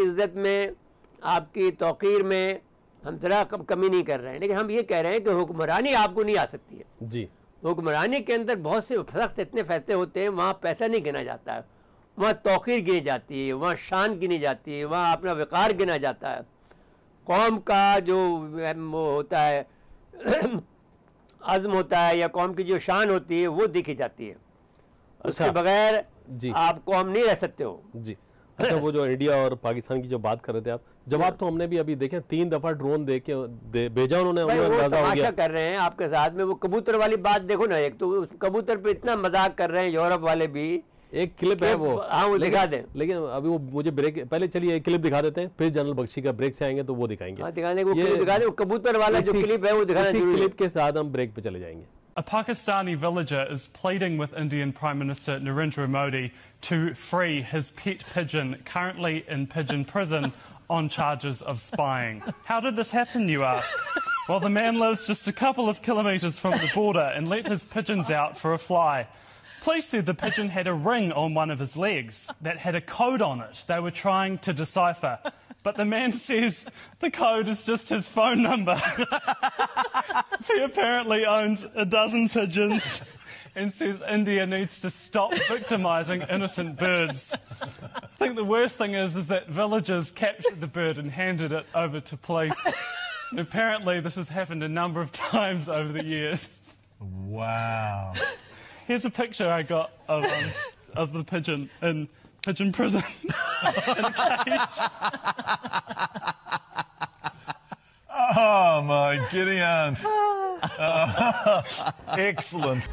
Speaker 2: इज्जत में, आपकी तौक़ीर में हम ज़रा कमी नहीं कर रहे हैं, लेकिन हम ये कह रहे हैं कि हुक्मरानी आपको नहीं आ सकती है।
Speaker 1: जी,
Speaker 2: हुक्मरानी के अंदर बहुत से सख्त इतने फैसले होते हैं, वहाँ पैसा नहीं गिना जाता है, वहाँ तौक़ीर गिनी जाती है, वहाँ शान गिनी जाती है, वहाँ अपना वक़ार गिना जाता है। कौम का जो वो होता है अज़्म होता है, या कौम की जो शान होती है, वो देखी जाती है। उसके बगैर आप कौम नहीं रह सकते हो।
Speaker 1: जी, अच्छा, वो जो इंडिया और पाकिस्तान की जो बात कर रहे थे आप, जवाब तो हमने भी अभी देखे, 3 दफा ड्रोन भेजा उन्होंने, अंदाजा हो गया।
Speaker 2: कर रहे हैं आपके साथ में। वो कबूतर वाली बात देखो ना, एक तो उस कबूतर पे इतना मजाक कर रहे हैं यूरोप वाले भी।
Speaker 1: एक क्लिप है वो,
Speaker 2: हाँ, वो दिखा दें।
Speaker 1: लेकिन अभी वो मुझे ब्रेक, पहले चलिए एक क्लिप दिखा देते हैं, फिर जनरल बख्शी का ब्रेक से आएंगे तो वो दिखाएंगे।
Speaker 2: हाँ, दिखाने को दिखा दें। कबूतर वाला जो क्लिप है वो दिखाना जरूरी है।
Speaker 1: क्लिप के साथ हम ब्रेक पे चले जाएंगे।
Speaker 4: A Pakistani villager is pleading with Indian Prime Minister Narendra Modi to free his pet pigeon, currently in pigeon prison, on charges of spying. How did this happen, you ask? Well, the man lives just a couple of kilometres from the border and let his pigeons out for a fly. Police said the pigeon had a ring on one of his legs that had a code on it they were trying to decipher. But the man says the code is just his phone number. He apparently owns a dozen pigeons and says India needs to stop victimising innocent birds. I think the worst thing is that villagers captured the bird and handed it over to police. And apparently this has happened a number of times over the years.
Speaker 5: Wow.
Speaker 4: Here's a picture I got of the pigeon in pigeon prison. In a cage.
Speaker 5: Oh my Gideon. Excellent.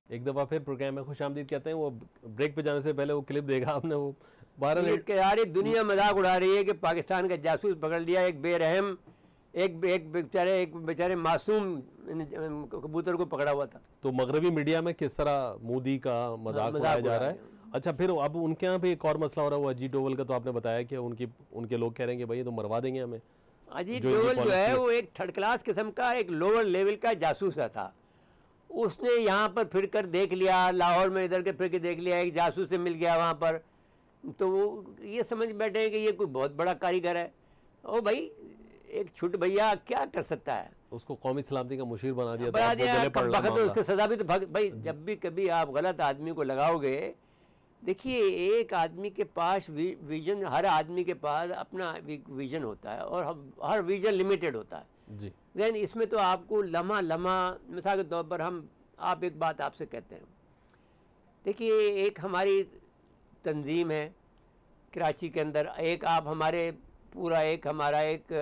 Speaker 1: एक दफा फिर programme में खुशामदीद कहते हैं। वो break पे जाने से पहले वो क्लिप देखा आपने, वो 12
Speaker 2: के यार दुनिया मजाक उड़ा रही है कि पाकिस्तान का जासूस पकड़ लिया, एक बेरहम, एक बेचारे मासूम कबूतर को पकड़ा हुआ था।
Speaker 1: तो मगरबी मीडिया में किस तरह मोदी का मजाक उड़ाया जा रहा है। अच्छा, फिर अब उनके यहाँ पे एक और मसला हो रहा है, वो अजीत डोवल का। तो आपने बताया कि उनके लोग कह रहे हैं कि भाई ये तो मरवा देंगे हमें।
Speaker 2: अजीत डोवल जो है वो एक थर्ड क्लास किस्म का, एक लोअर लेवल का जासूस था। उसने यहाँ पर फिर कर देख लिया, लाहौर में इधर के फिर के देख लिया, एक जासूस से मिल गया वहाँ पर, तो वो ये समझ बैठे हैं कि ये कोई बहुत बड़ा कारीगर है। ओ भाई, एक छुट भैया क्या कर सकता है।
Speaker 1: उसको कौमी सलामती का मुशीर बना दिया,
Speaker 2: तो उसकी सजा भी तो भाई जब भी कभी आप गलत आदमी को लगाओगे, देखिए एक आदमी के पास विजन, हर आदमी के पास अपना विजन होता है और हर विजन लिमिटेड होता है
Speaker 1: जी।
Speaker 2: लेकिन इसमें तो आपको लम्हा मिसाल के तौर पर आप एक बात आपसे कहते हैं। देखिए, एक हमारी तंजीम है कराची के अंदर, एक आप हमारे पूरा एक हमारा एक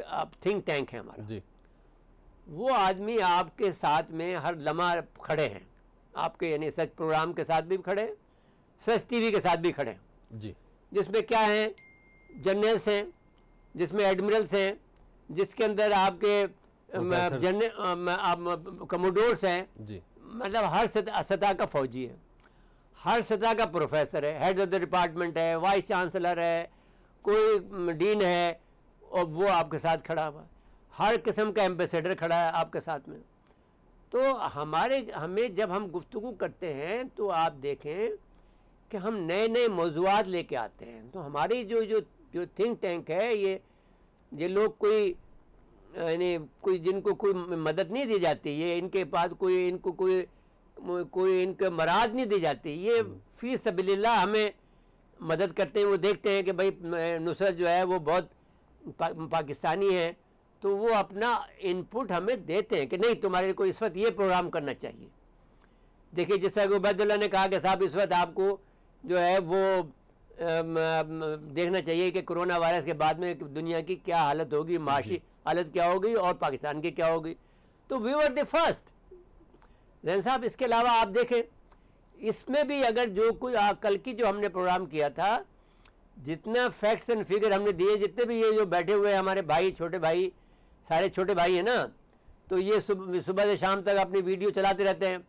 Speaker 2: आप थिंक टैंक है हमारा
Speaker 1: जी।
Speaker 2: वो आदमी आपके साथ में हर लम्हा खड़े हैं, आपके यानी सच प्रोग्राम के साथ भी खड़े, सच टीवी के साथ भी खड़े हैं
Speaker 1: जी,
Speaker 2: जिसमें क्या है, जनरल्स हैं, जिसमें एडमिरल्स हैं, जिसके अंदर आपके कमोडोर्स हैं
Speaker 1: जी,
Speaker 2: मतलब हर सतह का फौजी है, हर सतह का प्रोफेसर है, हेड ऑफ द डिपार्टमेंट है, वाइस चांसलर है, कोई डीन है और वो आपके साथ खड़ा हुआ, हर किस्म का एम्बेसडर खड़ा है आपके साथ में। तो हमें जब हम गुफ्तगू करते हैं तो आप देखें कि हम नए नए मौज़ूआत लेके आते हैं। तो हमारी जो थिंक टैंक है, ये लोग कोई यानी कोई जिनको कोई मदद नहीं दी जाती, ये इनके पास कोई इनके मराद नहीं दी जाती, ये फी सबीलिल्लाह हमें मदद करते हैं। वो देखते हैं कि भाई नुसरत जो है वो बहुत पाकिस्तानी है, तो वो अपना इनपुट हमें देते हैं कि नहीं तुम्हारे को इस वक्त ये प्रोग्राम करना चाहिए। देखिए जिस तरह उबैदुल्लाह ने कहा कि साहब इस वक्त आपको जो है वो देखना चाहिए कि कोरोना वायरस के बाद में दुनिया की क्या हालत होगी, माशी हालत क्या होगी और पाकिस्तान की क्या होगी। तो we were the first. Jain साहब इसके अलावा आप देखें इसमें भी अगर जो कुछ कल की जो हमने प्रोग्राम किया था, जितना फैक्ट्स एंड फिगर हमने दिए, जितने भी ये जो बैठे हुए हमारे भाई, छोटे भाई, सारे छोटे भाई हैं ना, तो ये सुबह से शाम तक अपनी वीडियो चलाते रहते हैं,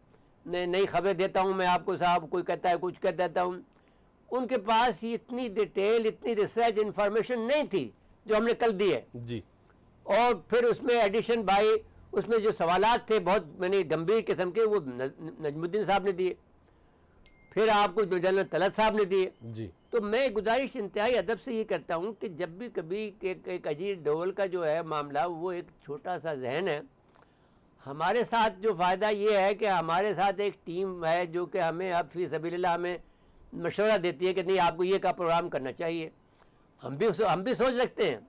Speaker 2: नई खबर देता हूँ मैं आपको साहब, कोई कहता है कुछ कह देता हूँ। उनके पास इतनी डिटेल, इतनी रिसर्च इंफॉर्मेशन नहीं थी जो हमने कल दी है
Speaker 1: जी।
Speaker 2: और फिर उसमें एडिशन भाई, उसमें जो सवालात थे बहुत मैंने गंभीर किस्म के, वो नजमुद्दीन साहब ने दिए, फिर आपको जनरल तलत साहब ने दिए
Speaker 1: जी।
Speaker 2: तो मैं गुजारिश इंतहाई अदब से ये करता हूँ कि जब भी कभी एक अजीत डोवल का जो है मामला, वो एक छोटा सा जहन है। हमारे साथ जो फ़ायदा ये है कि हमारे साथ एक टीम है जो कि हमें अब फी सबीलिल्लाह हमें मशवरा देती है कि नहीं आपको ये का प्रोग्राम करना चाहिए। हम भी सोच रखते हैं,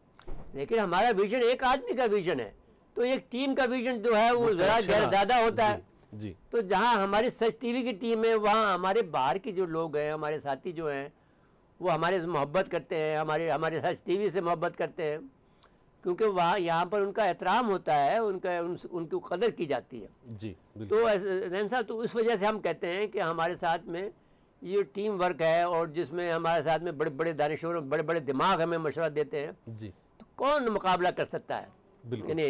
Speaker 2: लेकिन हमारा विजन एक आदमी का विजन है, तो एक टीम का विजन जो है वो ज़रा ज़्यादा होता है
Speaker 1: जी।
Speaker 2: तो जहाँ हमारी सच टीवी की टीम है, वहाँ हमारे बाहर के जो लोग हैं, हमारे साथी जो हैं, वो हमारे से मोहब्बत करते हैं, हमारे सच टीवी से मोहब्बत करते हैं, क्योंकि वहाँ यहाँ पर उनका एहतराम होता है, उनकी कदर की जाती है
Speaker 1: जी।
Speaker 2: तो जैन साहब, तो उस वजह से हम कहते हैं कि हमारे साथ में ये टीम वर्क है और जिसमें हमारे साथ में बड़े बड़े दानिशवर, बड़े बड़े दिमाग हमें मशवरा देते हैं
Speaker 1: जी।
Speaker 2: तो कौन मुकाबला कर सकता है? यानी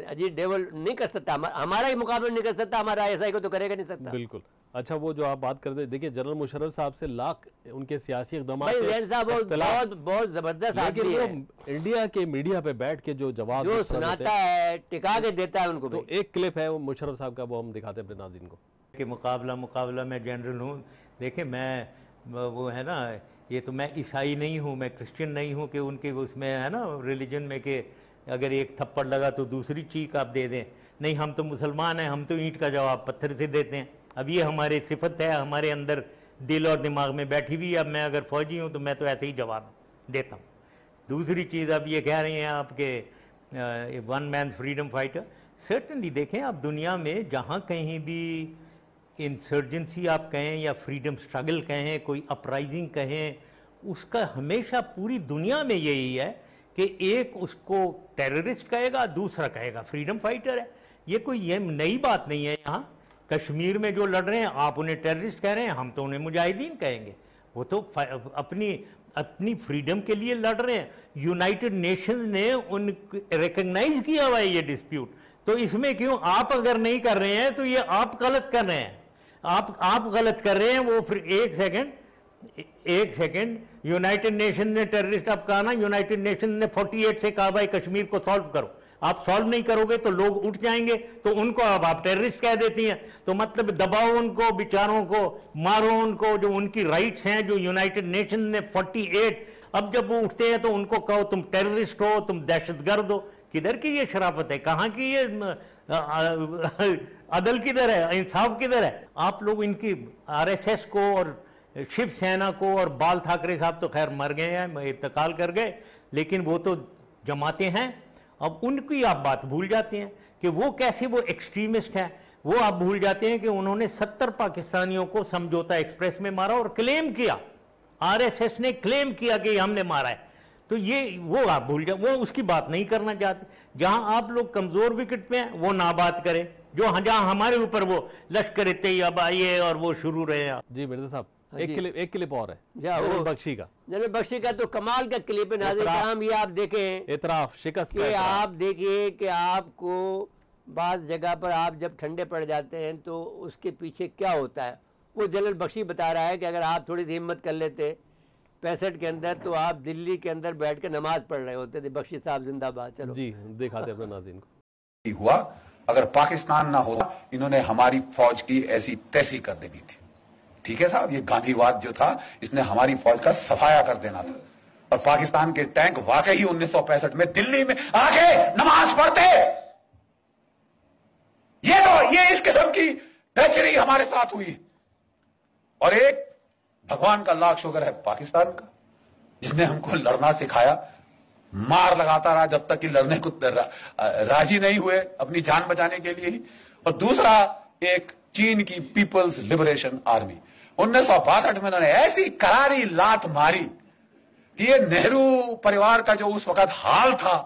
Speaker 2: अजीत डोवल नहीं कर सकता, हमारा ही मुकाबला नहीं कर सकता, हमारा ऐसा को तो करेगा नहीं सकता।
Speaker 1: बिल्कुल। अच्छा, वो जो आप बात करते हैं, देखिए जनरल मुशर्रफ साहब से लाख उनके सियासी इक़दाम
Speaker 2: बहुत जबरदस्त आदमी है,
Speaker 1: इंडिया के मीडिया पे बैठ के जो जवाब
Speaker 2: जो सुनाता है, टिका के देता है उनको।
Speaker 1: तो एक क्लिप है वो मुशर्रफ साहब का, वो हम दिखाते हैं अपने नाज़रीन को
Speaker 6: कि मुकाबला मैं जनरल हूँ। देखिए मैं वो है ना, ये तो मैं ईसाई नहीं हूँ, मैं क्रिश्चियन नहीं हूँ कि उनके उसमें है ना रिलीजन में कि अगर एक थप्पड़ लगा तो दूसरी चीख आप दे दें। नहीं, हम तो मुसलमान हैं, हम तो ईंट का जवाब पत्थर से देते हैं। अब ये हमारी सिफत है, हमारे अंदर दिल और दिमाग में बैठी हुई। अब मैं अगर फौजी हूँ तो मैं तो ऐसे ही जवाब देता हूँ। दूसरी चीज़ अब ये कह रहे हैं आपके one man freedom fighter, certainly देखें आप दुनिया में जहाँ कहीं भी इंसर्जेंसी आप कहें या फ्रीडम स्ट्रगल कहें, कोई अपराइजिंग कहें, उसका हमेशा पूरी दुनिया में यही है कि एक उसको टेररिस्ट कहेगा, दूसरा कहेगा फ्रीडम फाइटर है। ये कोई ये नई बात नहीं है। यहाँ कश्मीर में जो लड़ रहे हैं आप उन्हें टेररिस्ट कह रहे हैं, हम तो उन्हें मुजाहिदीन कहेंगे। वो तो अपनी फ्रीडम के लिए लड़ रहे हैं। यूनाइटेड नेशंस ने उन रिकग्नाइज किया हुआ है ये डिस्प्यूट, तो इसमें क्यों आप अगर नहीं कर रहे हैं तो ये आप गलत कर रहे हैं, आप गलत कर रहे हैं। वो फिर एक सेकंड यूनाइटेड नेशन ने टेररिस्ट अब कहा ना, यूनाइटेड नेशन ने 48 से कहा भाई कश्मीर को सॉल्व करो। आप सॉल्व नहीं करोगे तो लोग उठ जाएंगे, तो उनको अब आप टेररिस्ट कह देती हैं। तो मतलब दबाओ उनको, बेचारों को मारो उनको, जो उनकी राइट्स हैं जो यूनाइटेड नेशन ने 48, अब जब वो उठते हैं तो उनको कहो तुम टेररिस्ट हो, तुम दहशतगर्द हो। किधर की ये शराफत है? कहाँ की ये अदल किधर है? इंसाफ किधर है? आप लोग इनकी आरएसएस को और शिवसेना को, और बाल ठाकरे साहब तो खैर मर गए हैं, इंतकाल कर गए, लेकिन वो तो जमाते हैं। अब उनकी आप बात भूल जाते हैं कि वो कैसे वो एक्सट्रीमिस्ट हैं। वो आप भूल जाते हैं कि उन्होंने 70 पाकिस्तानियों को समझौता एक्सप्रेस में मारा और क्लेम किया, आरएसएस ने क्लेम किया कि हमने मारा है। तो ये वो आप भूल जाए, वो उसकी बात नहीं करना चाहते। जहां आप लोग कमजोर विकेट पे हैं वो ना बात करें, जो जहाँ हमारे ऊपर वो लश्कर तैयबा ये और वो शुरू रहे हैं।
Speaker 1: जी मिर्जा साहब, एक क्लिप और है
Speaker 2: वो
Speaker 1: बख्शी का।
Speaker 2: जनरल बख्शी का तो कमाल का क्लिप है नाज़रीन कराम, ये आप देखें,
Speaker 1: इतराफ शिकस्त
Speaker 2: कि आप देखिए कि आपको बाज़ जगह पर आप जब ठंडे पड़ जाते हैं तो उसके पीछे क्या होता है। वो जनरल बख्शी बता रहा है कि अगर आप थोड़ी सी हिम्मत कर लेते 65 के अंदर तो आप दिल्ली के अंदर बैठ के नमाज पढ़ रहे होते थे। बख्शी साहब जिंदाबाद। चलो
Speaker 1: जी दिखाते अपने नाज़रीन को।
Speaker 7: हुआ अगर पाकिस्तान ना होता इन्होंने हमारी फौज की ऐसी तैसी कर देनी थी। ठीक है साहब, ये गांधीवाद जो था इसने हमारी फौज का सफाया कर देना था और पाकिस्तान के टैंक वाकई 1965 में दिल्ली में आके नमाज पढ़ते। ये इस किस्म की बेचरी हमारे साथ हुई। और एक भगवान का लाख शुक्र है पाकिस्तान का, जिसने हमको लड़ना सिखाया, मार लगाता रहा जब तक कि लड़ने को राजी नहीं हुए अपनी जान बचाने के लिए ही। और दूसरा एक चीन की पीपल्स लिबरेशन आर्मी 1962 में उन्होंने ऐसी करारी लात मारी कि ये नेहरू परिवार का जो उस वक्त हाल था,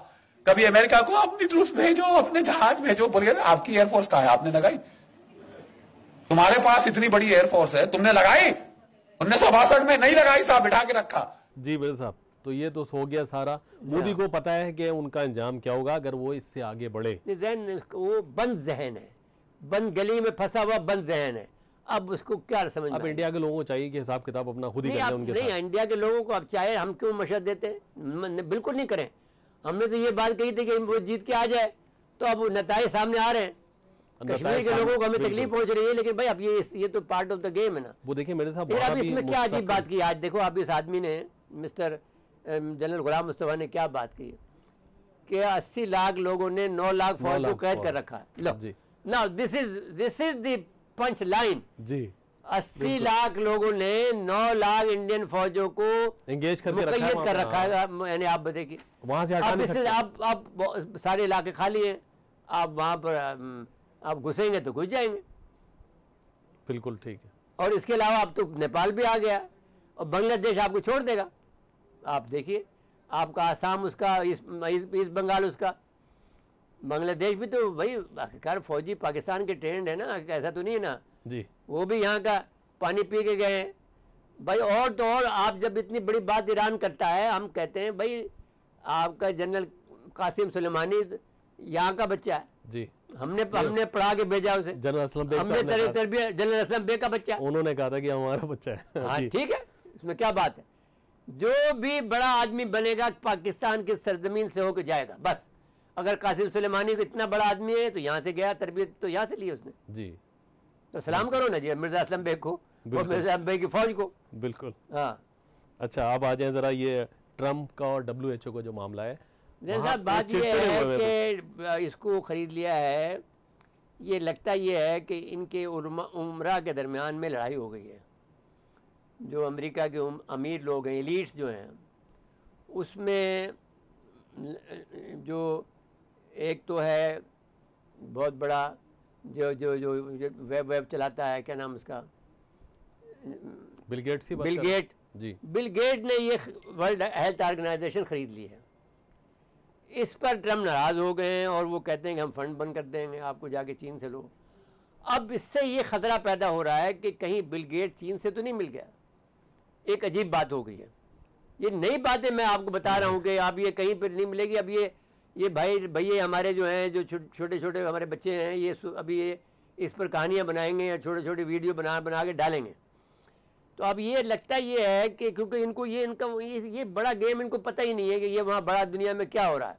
Speaker 7: कभी अमेरिका को अपनी ट्रूप्स भेजो, अपने जहाज भेजो, बोलिए आपकी एयरफोर्स कहां है, आपने लगाई? तुम्हारे पास इतनी बड़ी एयरफोर्स है, तुमने लगाई? 1962 में नहीं लगाई साहब, बिठा के रखा।
Speaker 1: जी बिल्कुल साहब, तो ये तो हो गया सारा। मोदी को पता है कि उनका अंजाम क्या होगा अगर वो इससे आगे बढ़े।
Speaker 2: वो बंद जहन है, बंद गली में फंसा हुआ बंद जहन है। अब उसको क्या समझ?
Speaker 1: अब इंडिया के लोगों को चाहिए कि हिसाब किताब अपना खुद ही करें उनके साथ।
Speaker 2: नहीं, इंडिया के लोगों को अब चाहे हम क्यों मशवरा देते हैं, बिल्कुल नहीं करें। हमने तो ये बात कही थी कि वो जीत के आ जाए, तो अब नताए सामने आ रहे हैं। कश्मीर के लोगों को हमें तकलीफ पहुंच रही है, लेकिन भाई अब ये तो पार्ट ऑफ द गेम है ना।
Speaker 1: वो देखिए मेरे साहब,
Speaker 2: अब इसमें क्या अजीब बात की। आज देखो आप इस आदमी ने, मिस्टर जनरल गुलाम मुस्तफा ने क्या बात की कि 80 लाख लोगों ने 9 लाख फौज को कैद कर रखा है। लो now this is the punch line जी। 80 लाख लोगों ने 9 लाख इंडियन फौजों को
Speaker 1: एंगेज
Speaker 2: कर रखा है। यानी आप बताइए
Speaker 1: वहां से
Speaker 2: अब सारे इलाके खाली हैं, आप वहां पर आप घुसेंगे तो घुस जाएंगे।
Speaker 1: बिल्कुल ठीक है।
Speaker 2: और इसके अलावा अब तो नेपाल भी आ गया और बांग्लादेश आपको छोड़ देगा। आप देखिए, आपका आसाम उसका, ईस्ट बंगाल उसका, बांग्लादेश भी तो भाई आखिरकार फौजी पाकिस्तान के ट्रेंड है ना, ऐसा तो नहीं है ना जी। वो भी यहाँ का पानी पी के गए भाई। और तो और आप जब इतनी बड़ी बात ईरान करता है, हम कहते हैं भाई आपका जनरल कासिम सुलेमानी यहाँ का बच्चा है जी। हमने पढ़ा के भेजा उसे, जनरल असलम बेग, हमने जनरल असलम बेग का बच्चा,
Speaker 1: उन्होंने कहा था कि हमारा बच्चा है।
Speaker 2: हाँ ठीक है, इसमें क्या बात है। जो भी बड़ा आदमी बनेगा पाकिस्तान की सरजमीन से होकर जाएगा बस। अगर कासिम सुलेमानी को इतना बड़ा आदमी है तो यहाँ से गया, तरबियत तो यहाँ से ली उसने जी। तो सलाम करो ना जी मिर्जा असलम बेग को और मिर्जा असलम बेग की फौज को।
Speaker 1: बिल्कुल
Speaker 2: हाँ।
Speaker 1: अच्छा आप आ जाए जरा ये ट्रम्प का और WHO का जो मामला है।
Speaker 2: बात ये है कि इसको खरीद लिया है, ये लगता ये है कि इनके उमरा के दरमियान में लड़ाई हो गई है। जो अमेरिका के अमीर लोग हैं, एलीट्स जो हैं, उसमें जो एक तो है बहुत बड़ा जो जो जो वेब चलाता है, क्या नाम उसका,
Speaker 1: बिल गेट्स जी।
Speaker 2: बिल गेट ने ये वर्ल्ड हेल्थ ऑर्गेनाइजेशन खरीद ली है। इस पर ट्रम्प नाराज़ हो गए हैं और वो कहते हैं कि हम फंड बंद कर देंगे, आपको जाके चीन से लो। अब इससे ये ख़तरा पैदा हो रहा है कि कहीं बिल गेट चीन से तो नहीं मिल गया। एक अजीब बात हो गई है। ये नई बातें मैं आपको बता रहा हूँ कि आप ये कहीं पर नहीं मिलेगी। अब ये भाई भैया हमारे जो हैं, जो छोटे छोटे हमारे बच्चे हैं, ये अभी ये इस पर कहानियाँ बनाएंगे या छोटे छोटे वीडियो बना के डालेंगे। तो अब ये लगता ये है कि क्योंकि इनको ये बड़ा गेम इनको पता ही नहीं है कि ये वहाँ बड़ा दुनिया में क्या हो रहा है।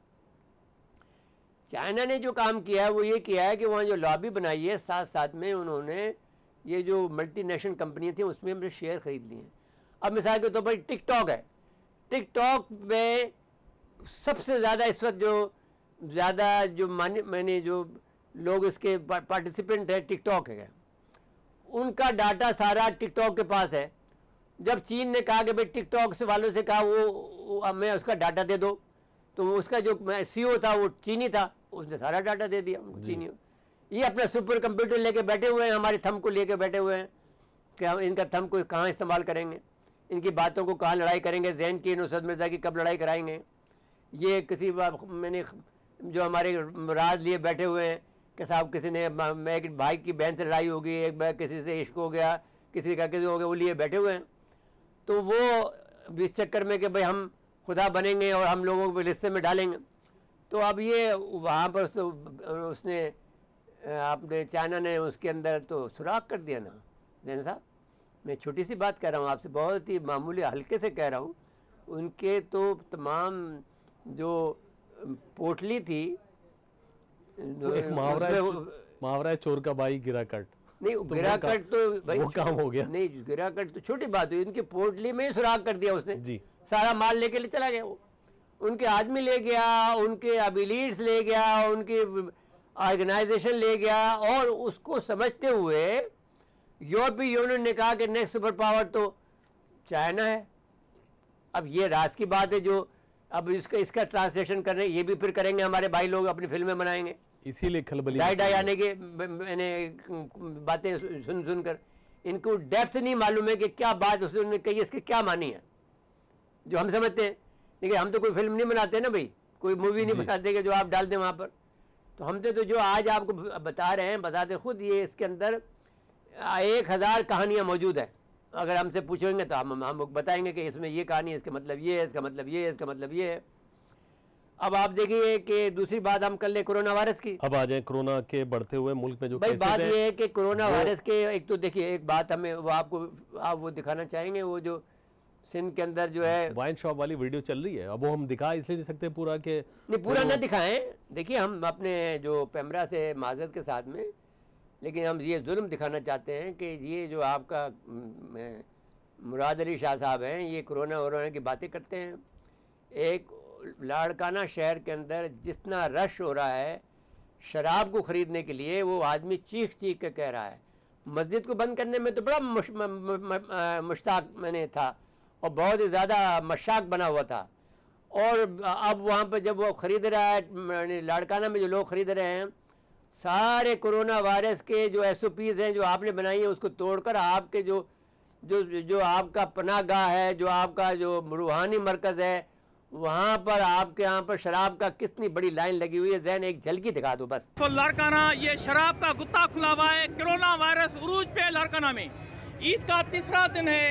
Speaker 2: चाइना ने जो काम किया है वो ये किया है कि वहाँ जो लॉबी बनाई है, साथ साथ में उन्होंने ये जो मल्टीनेशनल कंपनियाँ थी उसमें हमने शेयर खरीद लिए हैं। अब मिसाल के तौर पर टिकटॉक है, टिकटॉक में सबसे ज़्यादा इस वक्त जो मैंने जो लोग इसके पार्टिसिपेंट है टिकटॉक है, उनका डाटा सारा टिकटॉक के पास है। जब चीन ने कहा कि भाई टिकटॉक से वालों से कहा वो हमें उसका डाटा दे दो, तो उसका जो CEO था वो चीनी था, उसने सारा डाटा दे दिया उनको चीनियों। ये अपना सुपर कंप्यूटर लेके बैठे हुए हैं, हमारे थंब को लेके बैठे हुए हैं कि हम इनका थंब को कहाँ इस्तेमाल करेंगे, इनकी बातों को कहाँ लड़ाई करेंगे, जैन की नुसरत मिर्ज़ा की कब लड़ाई कराएंगे। ये किसी मैंने जो हमारे राज लिए बैठे हुए हैं कि साहब किसी ने एक भाई की बहन से लड़ाई हो गई, एक भाई किसी से इश्क हो गया, किसी का किसी हो गया, वो लिए बैठे हुए हैं। तो वो इस चक्कर में कि भाई हम खुदा बनेंगे और हम लोगों को लिस्से में डालेंगे। तो अब ये वहाँ पर उसने आपने चाइना ने उसके अंदर तो सुराख कर दिया ना जैन साहब। मैं छोटी सी बात कह रहा हूँ आपसे, बहुत ही मामूली हल्के से कह रहा हूँ। उनके तो तमाम जो पोटली थी,
Speaker 1: एक मुहावरा है चोर का भाई गिरा कट।
Speaker 2: नहीं गिरा कट तो भाई
Speaker 1: वो काम हो गया।
Speaker 2: नहीं गिरा कट तो छोटी बात हुई, इनकी पोटली में ही सुराख कर दिया उसने
Speaker 1: जी।
Speaker 2: सारा माल लेके चला गया। वो उनके आदमी ले गया, उनके अबिलीड्स ले गया, उनकी ऑर्गेनाइजेशन ले गया, और उसको समझते हुए यूरोपीय यूनियन ने कहा कि नेक्स्ट सुपर पावर तो चाइना है। अब ये राज की बात है जो अब इसका ट्रांसलेशन करने ये भी फिर करेंगे हमारे भाई लोग, अपनी फिल्में बनाएंगे,
Speaker 1: इसीलिए खलबली
Speaker 2: डाई आने के मैंने बातें सुन कर इनको डेप्थ नहीं मालूम है कि क्या बात उसने कही, इसकी क्या मानी है जो हम समझते हैं। लेकिन हम तो कोई फिल्म नहीं बनाते ना भाई, कोई मूवी नहीं बनाते कि जो आप डाल दें वहाँ पर। तो हम तो जो आज आपको बता रहे हैं, बताते खुद, ये इसके अंदर 1000 कहानियाँ मौजूद हैं। अगर हमसे पूछेंगे तो हम बताएंगे कि इसमें ये कहानी है, इसका मतलब ये है, इसका मतलब ये है, इसका मतलब ये है। अब आप देखिए कि दूसरी बात हम कर ले कोरोना वायरस की।
Speaker 1: अब आ जाए कोरोना के बढ़ते हुए मुल्क में जो
Speaker 2: भाई
Speaker 1: केसेस
Speaker 2: बात
Speaker 1: हैं,
Speaker 2: ये है कि कोरोना वायरस के एक तो देखिए एक बात हमें वो आपको आप वो दिखाना चाहेंगे, वो जो सिंध के अंदर जो है
Speaker 1: वाइन शॉप वाली वीडियो चल रही है। अब वो हम दिखा इसलिए नहीं सकते पूरा के
Speaker 2: नहीं पूरा ना दिखाएं। देखिए हम अपने जो पैमरा से माजरत के साथ में, लेकिन हम ये जुल्म दिखाना चाहते हैं कि ये जो आपका मुराद अली शाह साहब हैं, ये कोरोना की बातें करते हैं। एक लाड़काना शहर के अंदर जितना रश हो रहा है शराब को ख़रीदने के लिए, वो आदमी चीख चीख के कह रहा है। मस्जिद को बंद करने में तो बड़ा मुश्ताक मैंने था और बहुत ही ज़्यादा मशाक बना हुआ था। और अब वहाँ पर जब वो ख़रीद रहा है, लाड़काना में जो लोग ख़रीद रहे हैं, सारे कोरोना वायरस के जो SOPs हैं जो आपने बनाई है उसको तोड़कर आपके जो आपका पनाहगाह है, जो आपका जो रूहानी मरकज़ है, वहाँ पर आपके यहाँ पर शराब का कितनी बड़ी लाइन लगी हुई है। जैन एक झलकी दिखा दो बस।
Speaker 8: तो लाड़काना ये शराब का गुत्ता खुला हुआ है, कोरोना वायरस उरूज पे लाड़काना में। ईद का तीसरा दिन है,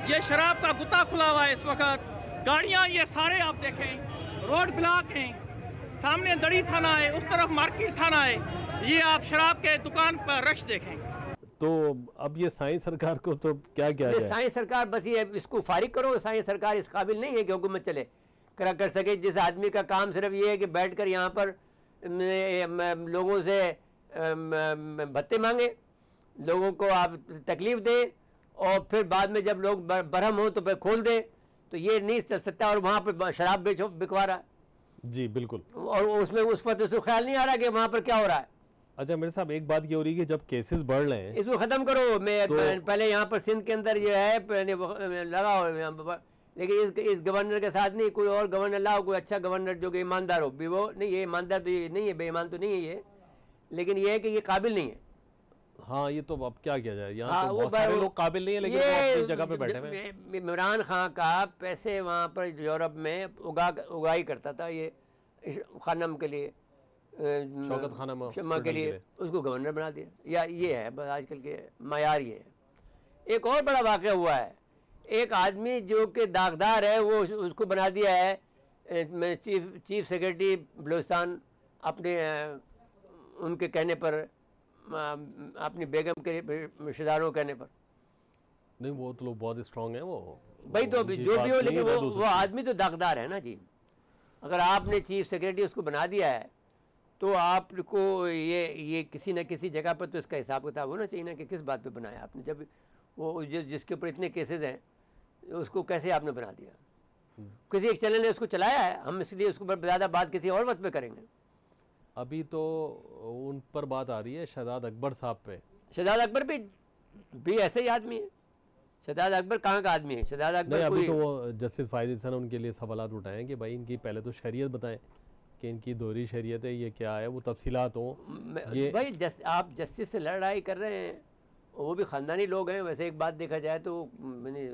Speaker 8: ये शराब का गुत्ता खुला हुआ है इस वक्त। गाड़ियाँ ये सारे आप देखें रोड ब्लॉक हैं, सामने दड़ी थाना है, उस तरफ मार्केट थाना है। ये आप शराब के दुकान पर रश देखें।
Speaker 1: तो अब ये साईं सरकार को तो क्या किया जाए?
Speaker 2: साईं सरकार बस ये इसको फारिग करो। साईं सरकार इस काबिल नहीं है कि हुकूमत चले कर सके। जिस आदमी का काम सिर्फ ये है कि बैठकर यहाँ पर लोगों से भत्ते मांगे, लोगों को आप तकलीफ दे और फिर बाद में जब लोग बरहम हो तो फिर खोल दे, तो ये नहीं चल सकता। और वहाँ पर शराब बिकवा रहा है।
Speaker 1: जी बिल्कुल।
Speaker 2: और उसमें उस वक्त उसको ख्याल नहीं आ रहा कि वहाँ पर क्या हो रहा है।
Speaker 1: अच्छा मेरे साहब एक बात ये हो रही है कि जब केसेस बढ़ रहे हैं,
Speaker 2: इसको ख़त्म करो। मैं पहले यहाँ पर सिंध के अंदर जो है लगाओ, लेकिन इस गवर्नर के साथ नहीं, कोई और गवर्नर लाओ, कोई अच्छा गवर्नर जो कि ईमानदार हो भी। वो नहीं, ये ईमानदार तो ये नहीं है, बेईमान तो नहीं है ये, लेकिन ये है कि ये काबिल नहीं है।
Speaker 1: हाँ ये तो अब क्या किया जाए, यहाँ तो बहुत सारे लोग काबिल नहीं है, लेकिन वो अपनी जगह पे बैठे हुए हैं।
Speaker 2: इमरान खान का पैसे वहाँ पर यूरोप में उगाई करता था ये खानम के लिए,
Speaker 1: शौकत खानम
Speaker 2: के लिए, उसको गवर्नर बना दिया। या ये है बस आजकल के मायार ये है। एक और बड़ा वाक़या हुआ है, एक आदमी जो कि दागदार है वो उसको बना दिया है चीफ सेक्रेटरी बलूचिस्तान, अपने उनके कहने पर, अपनी बेगम के रिश्तेदारों के कहने पर।
Speaker 1: नहीं वो तो लोग बहुत स्ट्रांग हैं वो
Speaker 2: भाई, तो जो भी हो, लेकिन वो आदमी तो दागदार है ना जी। अगर आपने चीफ सेक्रेटरी उसको बना दिया है तो आपको ये किसी न किसी जगह पर तो इसका हिसाब किताब होना चाहिए ना कि किस बात पे बनाया आपने। जब वो जिसके ऊपर इतने केसेस हैं उसको कैसे आपने बना दिया। किसी एक चैनल ने उसको चलाया है, हम इसलिए उसके ऊपर ज़्यादा बात किसी और वक्त पे करेंगे।
Speaker 1: अभी तो उन पर बात आ रही है शहजाद अकबर साहब पे।
Speaker 2: शहजाद अकबर भी ऐसे ही आदमी है। शहजाद अकबर कहाँ का आदमी है? शहजाद अकबर
Speaker 1: अभी तो वो जस्टिस फायद हसन उनके लिए सवालात उठाएं कि भाई इनकी पहले तो शरीयत बताएं कि इनकी दोहरी शरीयत है, ये क्या है, वो तफसीलात हो।
Speaker 2: ये भाई आप जस्टिस से लड़ाई कर रहे हैं, वो भी ख़ानदानी लोग हैं। वैसे एक बात देखा जाए तो मैंने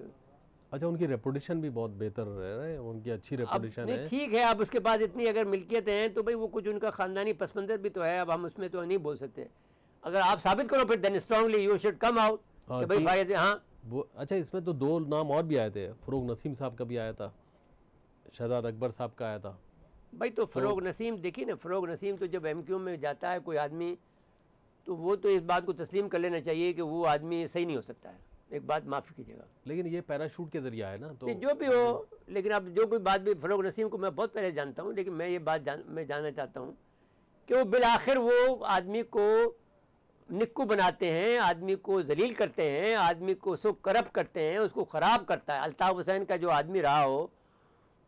Speaker 1: अच्छा, उनकी रेपुटेशन भी बहुत बेहतर है, उनकी अच्छी रेपुटेशन है।
Speaker 2: ठीक है, अब उसके पास इतनी अगर मिल्कियतें हैं तो भाई वो कुछ उनका ख़ानदानी पस मंज़र भी तो है, अब हम उसमें तो नहीं बोल सकते। अगर आप साबित करो फिर then strongly you should come out कि भाई फायदे। हाँ
Speaker 1: वो अच्छा, इसमें तो 2 नाम और भी आए थे, फ़रोग नसीम साहब का भी आया था, शहजाद अकबर साहब का आया था
Speaker 2: भाई। तो फ़रोग नसीम देखिए ना, फ़रोग नसीम तो जब MQ में जाता है कोई आदमी तो वो तो इस बात को तस्लीम कर लेना चाहिए कि वो आदमी सही नहीं हो सकता है। एक बात माफ़ी कीजिएगा,
Speaker 1: लेकिन ये पैराशूट के जरिए है ना, तो
Speaker 2: जो भी हो, लेकिन अब जो कोई बात भी, फ़रोग नसीम को मैं बहुत पहले जानता हूँ, लेकिन मैं ये बात मैं जानना चाहता हूँ कि वो बिलाखिर वो आदमी को निक्कू बनाते हैं, आदमी को जलील करते हैं, आदमी को उसको करप्ट करते हैं, उसको ख़राब करता है। अल्ताफ़ हुसैन का जो आदमी रहा हो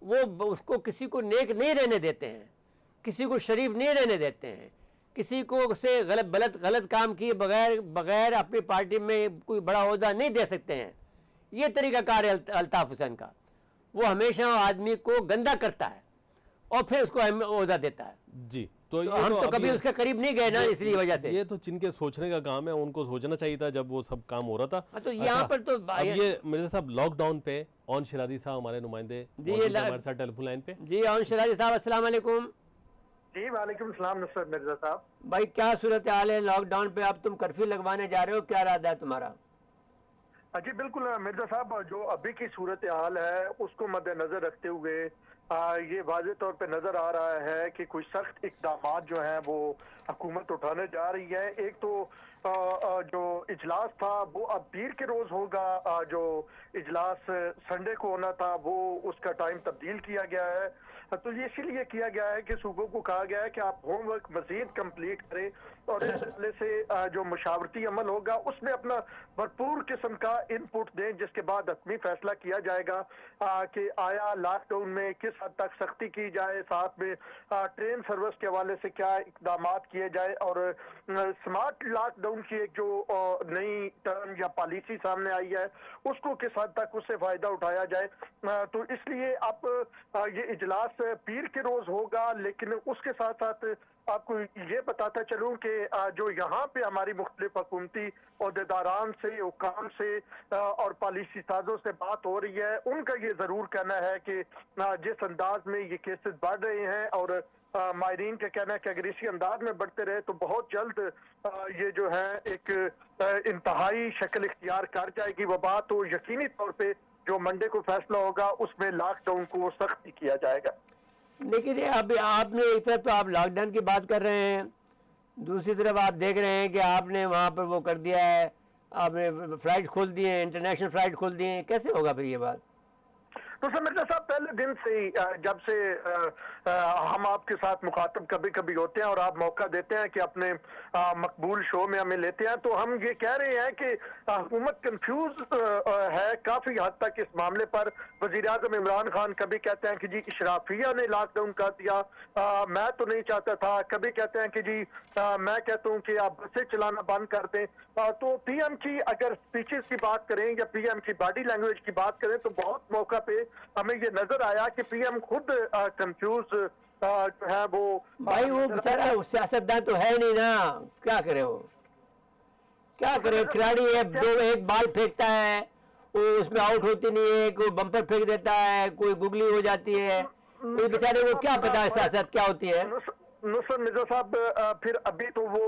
Speaker 2: वो उसको किसी को नेक नहीं रहने देते हैं, किसी को शरीफ नहीं रहने देते हैं, किसी को से गलत काम किए बगैर अपनी पार्टी में कोई बड़ा ओहदा नहीं दे सकते हैं। ये तरीक़ाकार है अल्ताफ़ हुसैन का। वो हमेशा आदमी को गंदा करता है और फिर उसको ओहदा देता है।
Speaker 1: जी, तो
Speaker 2: हम तो कभी उसके करीब नहीं गए ना, इसलिए वजह से।
Speaker 1: ये तो जिनके सोचने का काम है, उनको सोचना चाहिए था जब वो सब काम हो रहा था।
Speaker 2: तो यहाँ पर तो
Speaker 1: अब ये मिर्ज़ा साहब लॉकडाउन पे ऑन शिराजी साहब हमारे नुमाइंदे हमारे साथ टेलीफोन लाइन पे।
Speaker 2: जी ऑन शिराजी साहब, अस्सलाम वालेकुम।
Speaker 9: जी वालेकुम सलाम नुसरत मिर्जा साहब।
Speaker 2: भाई क्या सूरत हाल है लॉकडाउन पे? अब तुम कर्फ्यू लगवाने जा रहे हो, क्या इरादा है तुम्हारा?
Speaker 9: जी बिल्कुल मिर्जा साहब, जो अभी की सूरत हाल है उसको मद्देनजर रखते हुए ये वाज़ेह तौर पे नजर आ रहा है कि कुछ सख्त इक़दाम जो हैं वो हुकूमत उठाने जा रही है। एक तो जो इजलास था वो अब पीर के रोज होगा, जो इजलास संडे को होना था वो उसका टाइम तब्दील किया गया है। तो ये इसीलिए किया गया है कि सूबों को कहा गया है कि आप होमवर्क मजीद कंप्लीट करें और इस हवाले से जो मुशावरती अमल होगा उसमें अपना भरपूर किस्म का इनपुट दें, जिसके बाद हतमी फैसला किया जाएगा कि आया लॉकडाउन में किस हद तक सख्ती की जाए, साथ में ट्रेन सर्विस के हवाले से क्या इकदाम किए जाए और स्मार्ट लॉकडाउन की एक जो नई टर्म या पॉलिसी सामने आई है उसको किस हद तक उससे फायदा उठाया जाए। तो इसलिए अब ये इजलास पीर के रोज होगा, लेकिन उसके साथ साथ आपको ये बताता चलूं कि जो यहाँ पे हमारी मुख्तलिफ हुकूमती ओहदेदारान से, हुकाम से और पॉलिसी साजों से बात हो रही है, उनका ये जरूर कहना है कि जिस अंदाज में ये केसेस बढ़ रहे हैं और मायरीन का कहना है कि अगर इसी अंदाज में बढ़ते रहे तो बहुत जल्द ये जो है एक इंतहाई शक्ल इख्तियार कर जाएगी वबा। तो यकीनी तौर पे जो मंडे को फैसला होगा उसमें लॉकडाउन को सख्ती किया जाएगा।
Speaker 2: लेकिन अब आपने एक तरफ तो आप लॉकडाउन की बात कर रहे हैं, दूसरी तरफ आप देख रहे हैं कि आपने वहाँ पर वो कर दिया है, आपने फ्लाइट खोल दिए, इंटरनेशनल फ्लाइट खोल दिए, कैसे होगा फिर ये बात?
Speaker 9: तो सर मिर्जा साहब, पहले दिन से ही जब से हम आपके साथ मुखातब कभी कभी होते हैं और आप मौका देते हैं कि अपने मकबूल शो में हमें लेते हैं, तो हम ये कह रहे हैं कि हुकूमत कंफ्यूज है काफी हद तक इस मामले पर। वजीर आज़म इमरान खान कभी कहते हैं कि जी इशराफिया ने लॉकडाउन कर दिया, मैं तो नहीं चाहता था, कभी कहते हैं कि जी मैं कहता हूँ कि आप बसें चलाना बंद कर दें। तो PM की अगर स्पीचेस की बात करें या PM की बॉडी लैंग्वेज की बात करें तो बहुत मौका पे हमें ये नजर आया कि PM खुद कंफ्यूज जो है वो।
Speaker 2: भाई वो बेचारा सियासतदान तो है नहीं ना, क्या करे वो, क्या करे? खिलाड़ी है, एक बाल फेंकता है वो उसमें आउट होती नहीं है, कोई बम्पर फेंक देता है, कोई गुगली हो जाती है, कोई बेचारे को क्या पता है सियासत क्या होती है।
Speaker 9: नुसरत मिर्जा साहब फिर अभी तो वो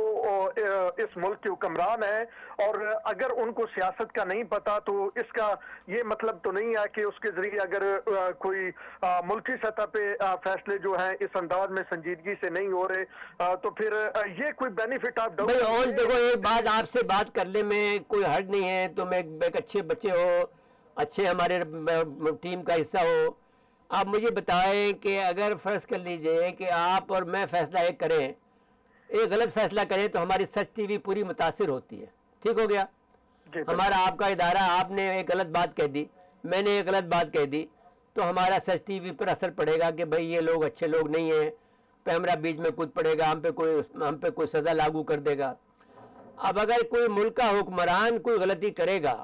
Speaker 9: इस मुल्क के हुक्मरान है और अगर उनको सियासत का नहीं पता तो इसका ये मतलब तो नहीं है कि उसके जरिए अगर कोई मुल्की सतह पे फैसले जो हैं इस अंदाज में संजीदगी से नहीं हो रहे तो फिर ये कोई बेनिफिट आप
Speaker 2: भाई। और देखो एक बात, आपसे बात करने में कोई हर्ज नहीं है, तुम एक अच्छे बच्चे हो, अच्छे हमारे टीम का हिस्सा हो, आप मुझे बताएं कि अगर फ़र्ज़ कर लीजिए कि आप और मैं फ़ैसला एक करें, एक गलत फ़ैसला करें तो हमारी सच TV पूरी मुतासिर होती है, ठीक हो गया? हमारा आपका इदारा, आपने एक गलत बात कह दी, मैंने एक गलत बात कह दी, तो हमारा सच TV पर असर पड़ेगा कि भाई ये लोग अच्छे लोग नहीं हैं, कैमरा बीच में कूद पड़ेगा, हम पे कोई सज़ा लागू कर देगा। अब अगर कोई मुल्क का हुक्मरान कोई गलती करेगा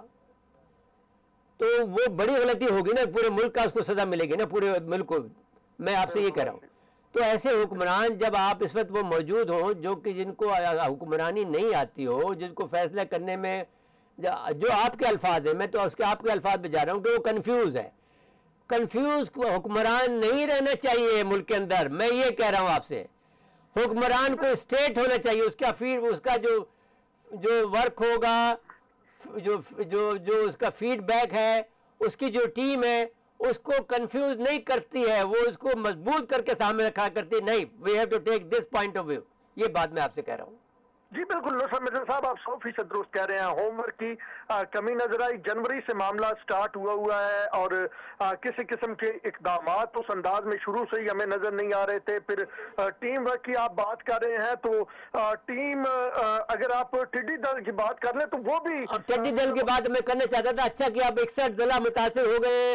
Speaker 2: तो वो बड़ी गलती होगी ना, पूरे मुल्क का उसको सजा मिलेगी ना, पूरे मुल्क को। मैं आपसे ये कह रहा हूँ। तो ऐसे हुक्मरान जब आप इस वक्त वो मौजूद हों जो कि जिनको हुक्मरानी नहीं आती हो, जिनको फैसला करने में जो आपके अल्फाज हैं, मैं तो उसके आपके अल्फाज पे जा रहा हूँ कि वो कन्फ्यूज़ है। कन्फ्यूज़ हुक्मरान नहीं रहना चाहिए मुल्क के अंदर, मैं ये कह रहा हूँ आपसे। हुक्मरान को स्टेट होना चाहिए, उसका जो वर्क होगा, जो उसका फीडबैक है, उसकी जो टीम है, उसको कंफ्यूज नहीं करती है, वो उसको मजबूत करके सामने रखा करती नहीं। We have to take this point of view. ये बात मैं आपसे कह रहा हूँ।
Speaker 9: जी बिल्कुल नुसरत मिर्जा साहब, आप 100% दुरुस्त कह रहे हैं। होमवर्क की कमी नजर आई। जनवरी से मामला स्टार्ट हुआ है और किसी किस्म के इकदामात उस अंदाज में शुरू से ही हमें नजर नहीं आ रहे थे। फिर टीम वर्क की आप बात कर रहे हैं तो टीम, अगर आप टिड्डी दल की बात कर लें तो वो भी
Speaker 2: टिड्डी दल की बात मैं करना चाहता था। अच्छा कि आप 61 जिला मुतासिर हो गए।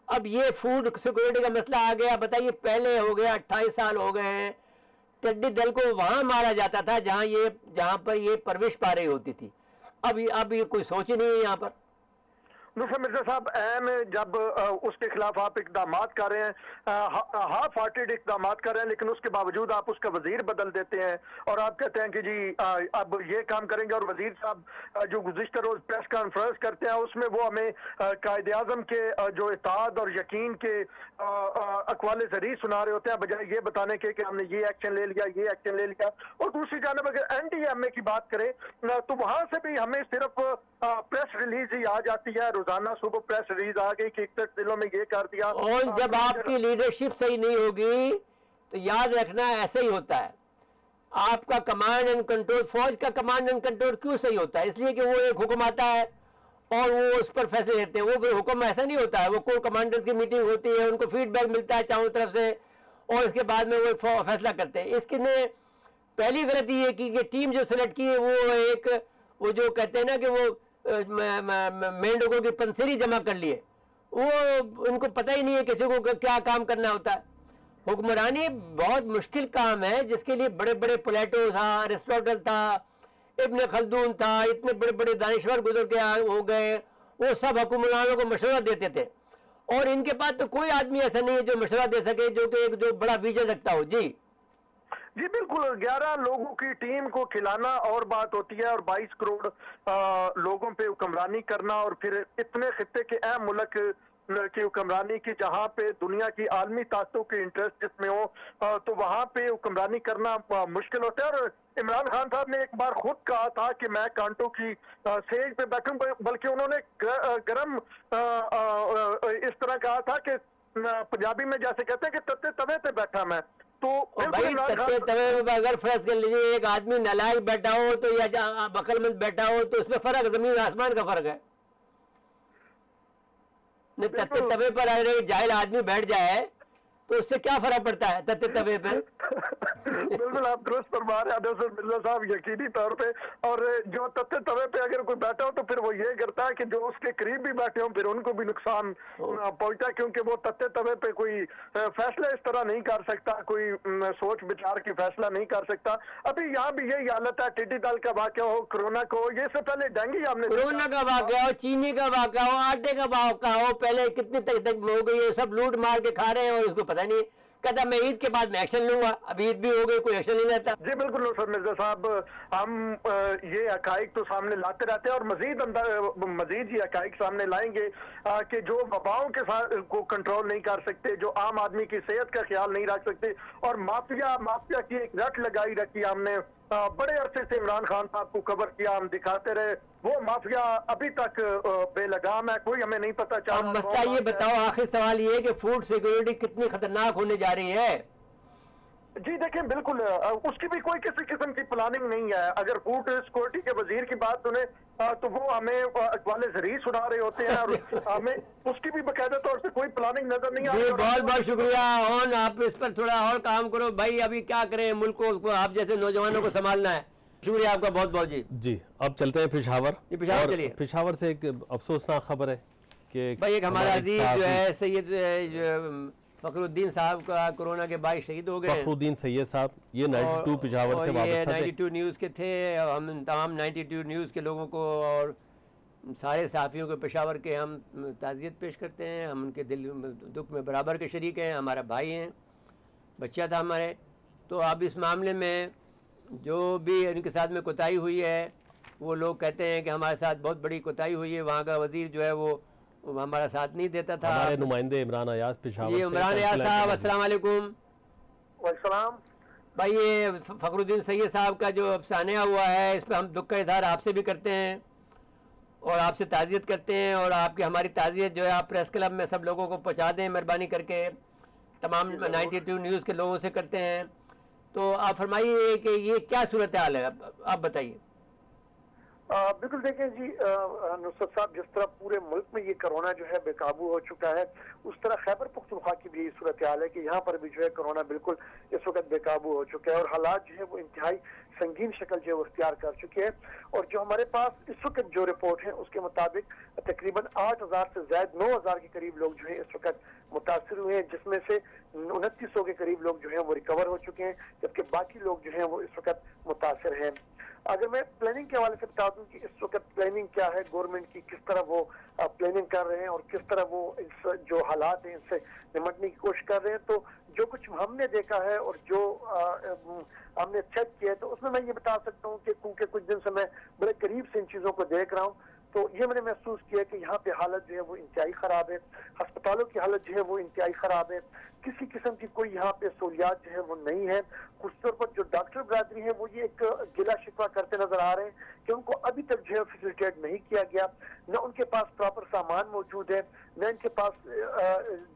Speaker 2: अब ये फूड सिक्योरिटी का मसला आ गया। बताइए, पहले हो गया 28 साल हो गए हैं। टिड्डी दल को वहां मारा जाता था जहां पर ये परविश पा रही होती थी। अब ये कोई सोच ही नहीं है यहाँ पर।
Speaker 9: नुसरत मिर्जा साहब, जब उसके खिलाफ आप इकदाम कर रहे हैं, हाफ हार्टेड इकदाम कर रहे हैं, लेकिन उसके बावजूद आप उसका वजीर बदल देते हैं और आप कहते हैं कि जी अब ये काम करेंगे। और वजीर साहब जो गुज़िश्ता रोज प्रेस कॉन्फ्रेंस करते हैं उसमें वो हमें कायदे आज़म के जो इताद और यकीन के अक़वाल ज़री सुना रहे होते हैं, बजाय ये बताने के कि हमने ये एक्शन ले लिया, ये एक्शन ले लिया। और दूसरी जानब अगर NDMA की बात करें तो वहां से भी हमें सिर्फ प्रेस रिलीज ही आ जाती है। रोजाना सुबह प्रेस रिलीज आ गई कि 61 जिलों में ये कर दिया।
Speaker 2: और जब आपकी लीडरशिप सही नहीं होगी तो याद रखना ऐसे ही होता है। आपका कमांड एंड कंट्रोल, फौज का कमांड एंड कंट्रोल क्यों सही होता है? इसलिए कि वो एक हुक्म आता है और वो उस पर फैसले लेते हैं। वो हुक्म ऐसा नहीं होता है, वो कोर कमांडर की मीटिंग होती है, उनको फीडबैक मिलता है चारों तरफ से और उसके बाद में वो फैसला करते हैं। इसके ने पहली गलती ये की कि टीम जो सिलेक्ट की है वो जो कहते हैं ना कि वो मेंढकों की पंसेरी जमा कर लिए, वो उनको पता ही नहीं है किसी को क्या काम करना होता है। हुक्मरानी बहुत मुश्किल काम है जिसके लिए बड़े बड़े प्लेटो था, अरिस्टोटल था, इब्न खल्दून था, इतने बड़े बड़े दानिश्वर गुजर के हो गए। वो सब हुक्मरानों को मशवरा देते थे और इनके पास तो कोई आदमी ऐसा नहीं है जो मशवरा दे सके, जो बड़ा विजन रखता हो।
Speaker 9: जी बिल्कुल, 11 लोगों की टीम को खिलाना और बात होती है और 22 करोड़ लोगों पे हुक्मरानी करना और फिर इतने खित्ते के अहम मुल्क की हुक्मरानी की जहाँ पे दुनिया की आलमी ताकतों के इंटरेस्ट जिसमें हो तो वहाँ पे हुक्मरानी करना मुश्किल होता है। और इमरान खान साहब ने एक बार खुद कहा था कि मैं कांटों की सेज पे बैठूं, बल्कि उन्होंने गरम इस तरह कहा था कि पंजाबी में जैसे कहते हैं कि तत्ते तवे पे बैठा मैं। तो
Speaker 2: भाई तत्ते तवे पे अगर फर्ज कर लीजिए एक आदमी नालायक बैठा हो तो या अक्लमंद बैठा हो तो उसमें फर्क जमीन आसमान का फर्क है। तत्ते तवे पर अगर जाहिल आदमी बैठ जाए तो उससे क्या फर्क पड़ता है तत्ते तवे पे?
Speaker 9: बिल्कुल आप दुरुस्त फरमा रहे हैं मिर्जा साहब, यकीनी तौर पे। और जो तत्ते तवे पे अगर कोई बैठा हो तो फिर वो ये करता है कि जो उसके करीब भी बैठे हो फिर उनको भी नुकसान पहुंचता है, क्योंकि वो तत्ते तवे पे कोई फैसला इस तरह नहीं कर सकता, कोई सोच विचार की फैसला नहीं कर सकता। अभी यहाँ भी यही हालत है, टिड्डी दल का वाक़या हो, कोरोना को, ये से पहले डेंगू हमने
Speaker 2: कोरोना का वाक़या हो, चीनी का वाक़या हो, आटे का वाक़या हो, पहले कितनी तक हो गई है, सब लूट मार के खा रहे हैं और इसको पता नहीं। कहता मैं ईद के बाद में एक्शन लूंगा, अभी ईद भी हो गई, कोई एक्शन नहीं लेता।
Speaker 9: जी बिल्कुल सर मिर्जा साहब, हम ये हकाइक तो सामने लाते रहते हैं और मजीद ये हकाइक सामने लाएंगे कि जो वबाओं के साथ को कंट्रोल नहीं कर सकते, जो आम आदमी की सेहत का ख्याल नहीं रख सकते और माफिया की एक रट लगाई रखी हमने बड़े अरसे से इमरान खान साहब को कवर किया, हम दिखाते रहे, वो माफिया अभी तक बेलगाम है, कोई हमें नहीं पता चला।
Speaker 2: मसला ये बताओ, आखिर सवाल ये है कि फूड सिक्योरिटी कितनी खतरनाक होने जा रही है।
Speaker 9: जी देखिए बिल्कुल उसकी भी कोई किसी किस्म की प्लानिंग नहीं है। अगर फूड सिक्योरिटी के वजीर की बात सुने तो वो हमें अखबार ज़री सुना रहे होते हैं और हमें उसकी भी बाकायदा तौर पे कोई प्लानिंग नजर नहीं आ रही।
Speaker 2: बहुत बहुत शुक्रिया। और आप इस पर थोड़ा और काम करो भाई, अभी क्या करें, मुल्क को आप जैसे नौजवानों को संभालना है। शुक्रिया आपका बहुत बहुत जी।
Speaker 1: अब चलते हैं पेशावर।
Speaker 2: चलिए,
Speaker 1: पेशावर से एक अफसोसनाक खबर है कि
Speaker 2: भाई एक हमारा अजीज जो है सैयद फखरुद्दीन साहब का कोरोना के बाद शहीद हो गए।
Speaker 1: फखरुद्दीन सैयद साहब ये 92 पेशावर से वापस थे।
Speaker 2: 92 न्यूज़ के थे। हम तमाम 92 न्यूज़ के लोगों को और सारे सहाफ़ियों को पेशावर के हम ताज़ियत पेश करते हैं। हम उनके दिल दुख में बराबर के शरीक हैं, हमारा भाई हैं, बच्चा था हमारे। तो अब इस मामले में जो भी इनके साथ में कोताही हुई है वो लोग कहते हैं कि हमारे साथ बहुत बड़ी कोताही हुई है, वहाँ का वजीर जो है वो हमारा साथ नहीं देता था।
Speaker 1: हमारे नुमाइंदे इमरान अयाज पेशावर
Speaker 2: ये इमरान अयाज साहब, अस्सलाम वालेकुम।
Speaker 9: वालेकुम।
Speaker 2: भाई ये फ़खरुद्दीन सैयद साहब का जो अफसाना हुआ है, इस पर हम दुख का इजहार आपसे भी करते हैं और आपसे ताज़ियत करते हैं, और आपकी हमारी ताज़ियत जो है आप प्रेस क्लब में सब लोगों को पहुँचा दें मेहरबानी करके, तमाम 92 न्यूज़ के लोगों से करते हैं। तो आप फरमाइए कि ये क्या सूरत हाल है, आप बताइए।
Speaker 9: बिल्कुल देखें जी नुसरत साहब, जिस तरह पूरे मुल्क में ये कोरोना जो है बेकाबू हो चुका है, उस तरह खैबर पख्तूनख्वा की भी सूरत हाल है कि यहाँ पर भी जो है कोरोना बिल्कुल इस वक्त बेकाबू हो चुका है और हालात जो है वो इंतहाई संगीन शक्ल जो है वो इख्तियार कर चुके हैं। और जो हमारे पास इस वक्त जो रिपोर्ट है उसके मुताबिक तकरीबन 8000 से ज्यादा 9000 के करीब लोग जो है इस वक्त मुतासर हुए हैं, जिसमें से 2900 के करीब लोग जो है वो रिकवर हो चुके हैं, जबकि बाकी लोग जो है वो इस वक्त मुतासर हैं। अगर मैं प्लानिंग के हवाले से बता दूं कि इस वक्त प्लानिंग क्या है गवर्नमेंट की, किस तरह वो प्लानिंग कर रहे हैं और किस तरह वो इस जो हालात हैं इनसे निपटने की कोशिश कर रहे हैं, तो जो कुछ हमने देखा है और जो हमने चेक किया है, तो उसमें मैं ये बता सकता हूँ कि क्योंकि कुछ दिन से मैं बड़े करीब से इन चीज़ों को देख रहा हूँ, तो ये मैंने महसूस किया कि यहाँ पे हालत जो है वो इंतहाई ख़राब है, अस्पतालों की हालत जो है वो इंतहाई ख़राब है, किसी किस्म की कोई यहाँ पे सहूलियात जो है वो नहीं है। कुछ तौर पर जो डॉक्टर बरादरी है वो ये एक गिला शिकवा करते नजर आ रहे हैं कि उनको अभी तक जो है फैसिलिटेट नहीं किया गया, न उनके पास प्रॉपर सामान मौजूद है, न इनके पास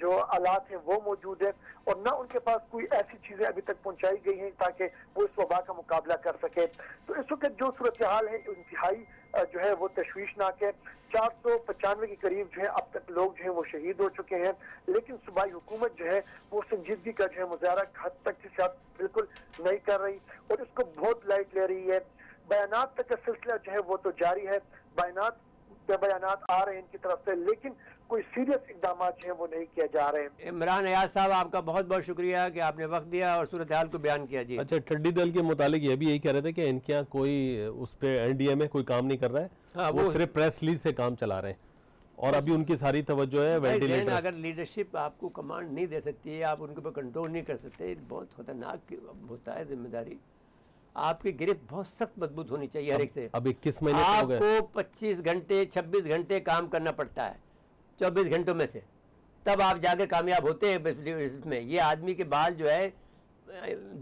Speaker 9: जो आलात हैं वो मौजूद है, और न उनके पास कोई ऐसी चीज़ें अभी तक पहुँचाई गई हैं ताकि वो इस वबा का मुकाबला कर सके। तो इस वक्त जो सूरत हाल है इंतहाई जो है वो तशवीशनाक है। 495 के करीब जो है अब तक लोग जो है वो शहीद हो चुके हैं, लेकिन सूबाई हुकूमत जो है वो संजीदगी का जो है मुजाहरा हद तक के साथ बिल्कुल नहीं कर रही और इसको बहुत लाइट ले रही है। बयानात तक का सिलसिला जो है वो तो जारी है, बयानात आ रहे हैं इनकी तरफ से, लेकिन कोई सीरियस इकदाम जो है वो नहीं किए जा रहे हैं।
Speaker 2: इमरान अयाज साहब, आपका बहुत बहुत शुक्रिया कि आपने वक्त दिया और सूरत हाल को बयान किया। जी
Speaker 1: अच्छा, ठंडी दल के मुतालिक ये भी यही कह रहे थे कि इनके यहाँ कोई उस पर एनडीए में कोई काम नहीं कर रहा है,
Speaker 2: हाँ,
Speaker 1: वो सिर्फ प्रेस रिलीज से काम चला रहे हैं और अभी उनकी सारी तवज्जो है वेंटिलेटर।
Speaker 2: अगर लीडरशिप आपको कमांड नहीं दे सकती है, आप उनके ऊपर कंट्रोल नहीं कर सकते, बहुत खतरनाक होता है जिम्मेदारी। आपकी गिरफ्त बहुत सख्त मजबूत होनी चाहिए हर एक से।
Speaker 1: अब 21 महीने
Speaker 2: आपको 25 घंटे 26 घंटे काम करना पड़ता है 24 घंटों में से, तब आप जाकर कामयाब होते हैं इसमें। ये आदमी के बाल जो है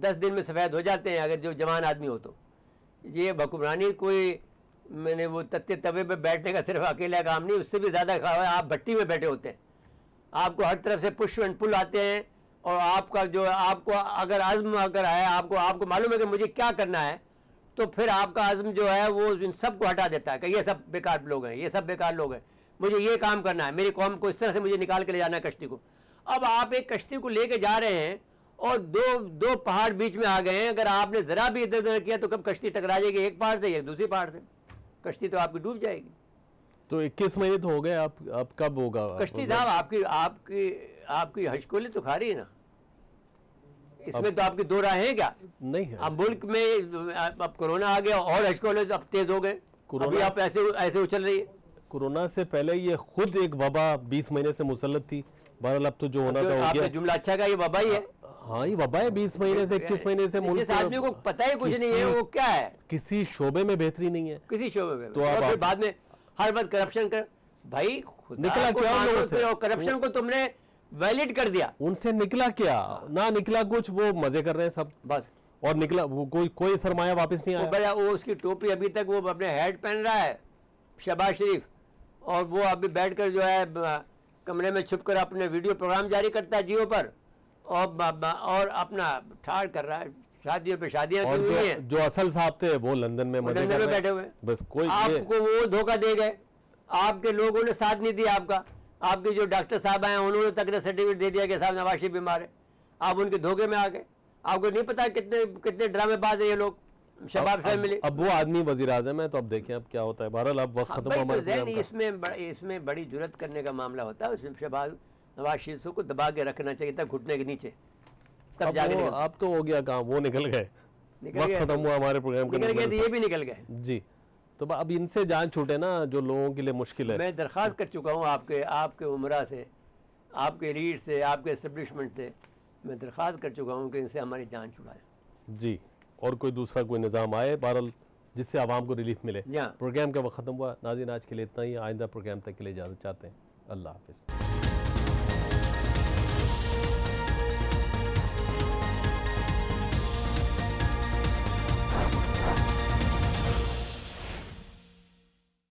Speaker 2: 10 दिन में सफ़ेद हो जाते हैं अगर जो जवान आदमी हो तो। ये हुक्मरानी कोई मैंने वो तत्ते तवे पे बैठने का सिर्फ अकेला काम नहीं, उससे भी ज़्यादा आप भट्टी में बैठे होते हैं, आपको हर तरफ से पुश एंड पुल आते हैं, और आपका जो आपको अगर अज़्म अगर है, आपको मालूम है कि मुझे क्या करना है, तो फिर आपका अज़्म जो है वो इन सब को हटा देता है कि ये सब बेकार लोग हैं, ये सब बेकार लोग हैं, मुझे ये काम करना है, मेरी कौम को इस तरह से मुझे निकाल के ले जाना है कश्ती को। अब आप एक कश्ती को लेके जा रहे हैं और दो पहाड़ बीच में आ गए हैं, अगर आपने ज़रा भी इधर उधर किया तो कब कश्ती टकरा जाएगी एक पहाड़ से या दूसरी पहाड़ से, कश्ती तो आपकी डूब जाएगी।
Speaker 1: तो 21 महीने तो हो गए, आप कब होगा
Speaker 2: कश्ती साहब? आपकी हशकोली तो खा रही है ना, इसमें तो आपकी दो राहें क्या
Speaker 1: नहीं है।
Speaker 2: अब मुल्क में अब कोरोना आ गया और हशकोले अब तेज हो गए, अभी आप ऐसे उछल रही है।
Speaker 1: कोरोना से पहले ये खुद एक वबा 20 महीने से मुसल्लत थी, बहरहाल अब तो जो होना था हो गया।
Speaker 2: जुमला अच्छा का ये वबा ही है।
Speaker 1: हाँ, ये वबा है 20 महीने से 21 महीने से मुल्क
Speaker 2: आदमी को पता ही कुछ नहीं है वो क्या है,
Speaker 1: किसी शोबे में बेहतरी नहीं है,
Speaker 2: किसी शोबे में।
Speaker 1: तो आप
Speaker 2: बाद में हर वक्त करप्शन कर, भाई
Speaker 1: निकला क्या?
Speaker 2: करप्शन को तुमने वैलिड कर दिया,
Speaker 1: उनसे निकला क्या? ना निकला कुछ, वो मजे कर रहे हैं सब
Speaker 2: बस। और
Speaker 1: निकला वो कोई सरमाया वापस नहीं आया।
Speaker 2: वो उसकी टोपी अभी तक वो अपने हेड पहन रहा है शहबाज शरीफ, और वो अभी बैठकर जो है कमरे में छुपकर अपने वीडियो प्रोग्राम जारी करता है जियो पर, और अपना ठाड़ कर रहा है, शादियों पे शादियां की हुई हैं।
Speaker 1: जो असल साहब थे वो लंदन में मजे कर रहे हैं,
Speaker 2: बैठे हुए।
Speaker 1: बस कोई
Speaker 2: आपको वो धोखा दे गए, आपके लोगों ने साथ नहीं दिया आपका, आपके जो डॉक्टर साहब आए उन्होंने तक सर्टिफिकेट दे दिया कि साहब नवाज शरीफ बीमार है, आप उनके धोखे में आ गए। आपको नहीं पता कितने ड्रामेबाज है ये लोग, शबाब फैमिली।
Speaker 1: अब वो आदमी वजीर आजम है, तो अब देखिए अब क्या होता है। बहरहाल अब वक्त खत्म
Speaker 2: हुआ। इसमें बड़ी जुर्रत करने का मामला होता है, शहबाज नवाज शरीफ को दबा के रखना चाहिए था घुटने के नीचे, तब जाके।
Speaker 1: अब तो हो गया काम, वो निकल गए, वक्त खत्म हुआ हमारे प्रोग्राम का,
Speaker 2: निकल गए, ये भी निकल गए
Speaker 1: जी। तो अब इनसे जान छूटे ना, जो लोगों के लिए मुश्किल है।
Speaker 2: मैं दरख्वास्त कर चुका हूँ आपके उमरा से, आपके लीड से, आपके एस्टेब्लिशमेंट से मैं दरख्वास्त कर चुका हूँ कि इनसे हमारी जान छुड़ाएं
Speaker 1: जी, और कोई दूसरा कोई निज़ाम आए। बहरहाल जिससे आवाम को रिलीफ मिले।
Speaker 2: जी हाँ।
Speaker 1: प्रोग्राम का वक्त खत्म हुआ। नाज़रीन, आज के लिए इतना ही। आइंदा प्रोग्राम तक के लिए इजाज़त चाहते हैं। अल्लाह हाफिज़।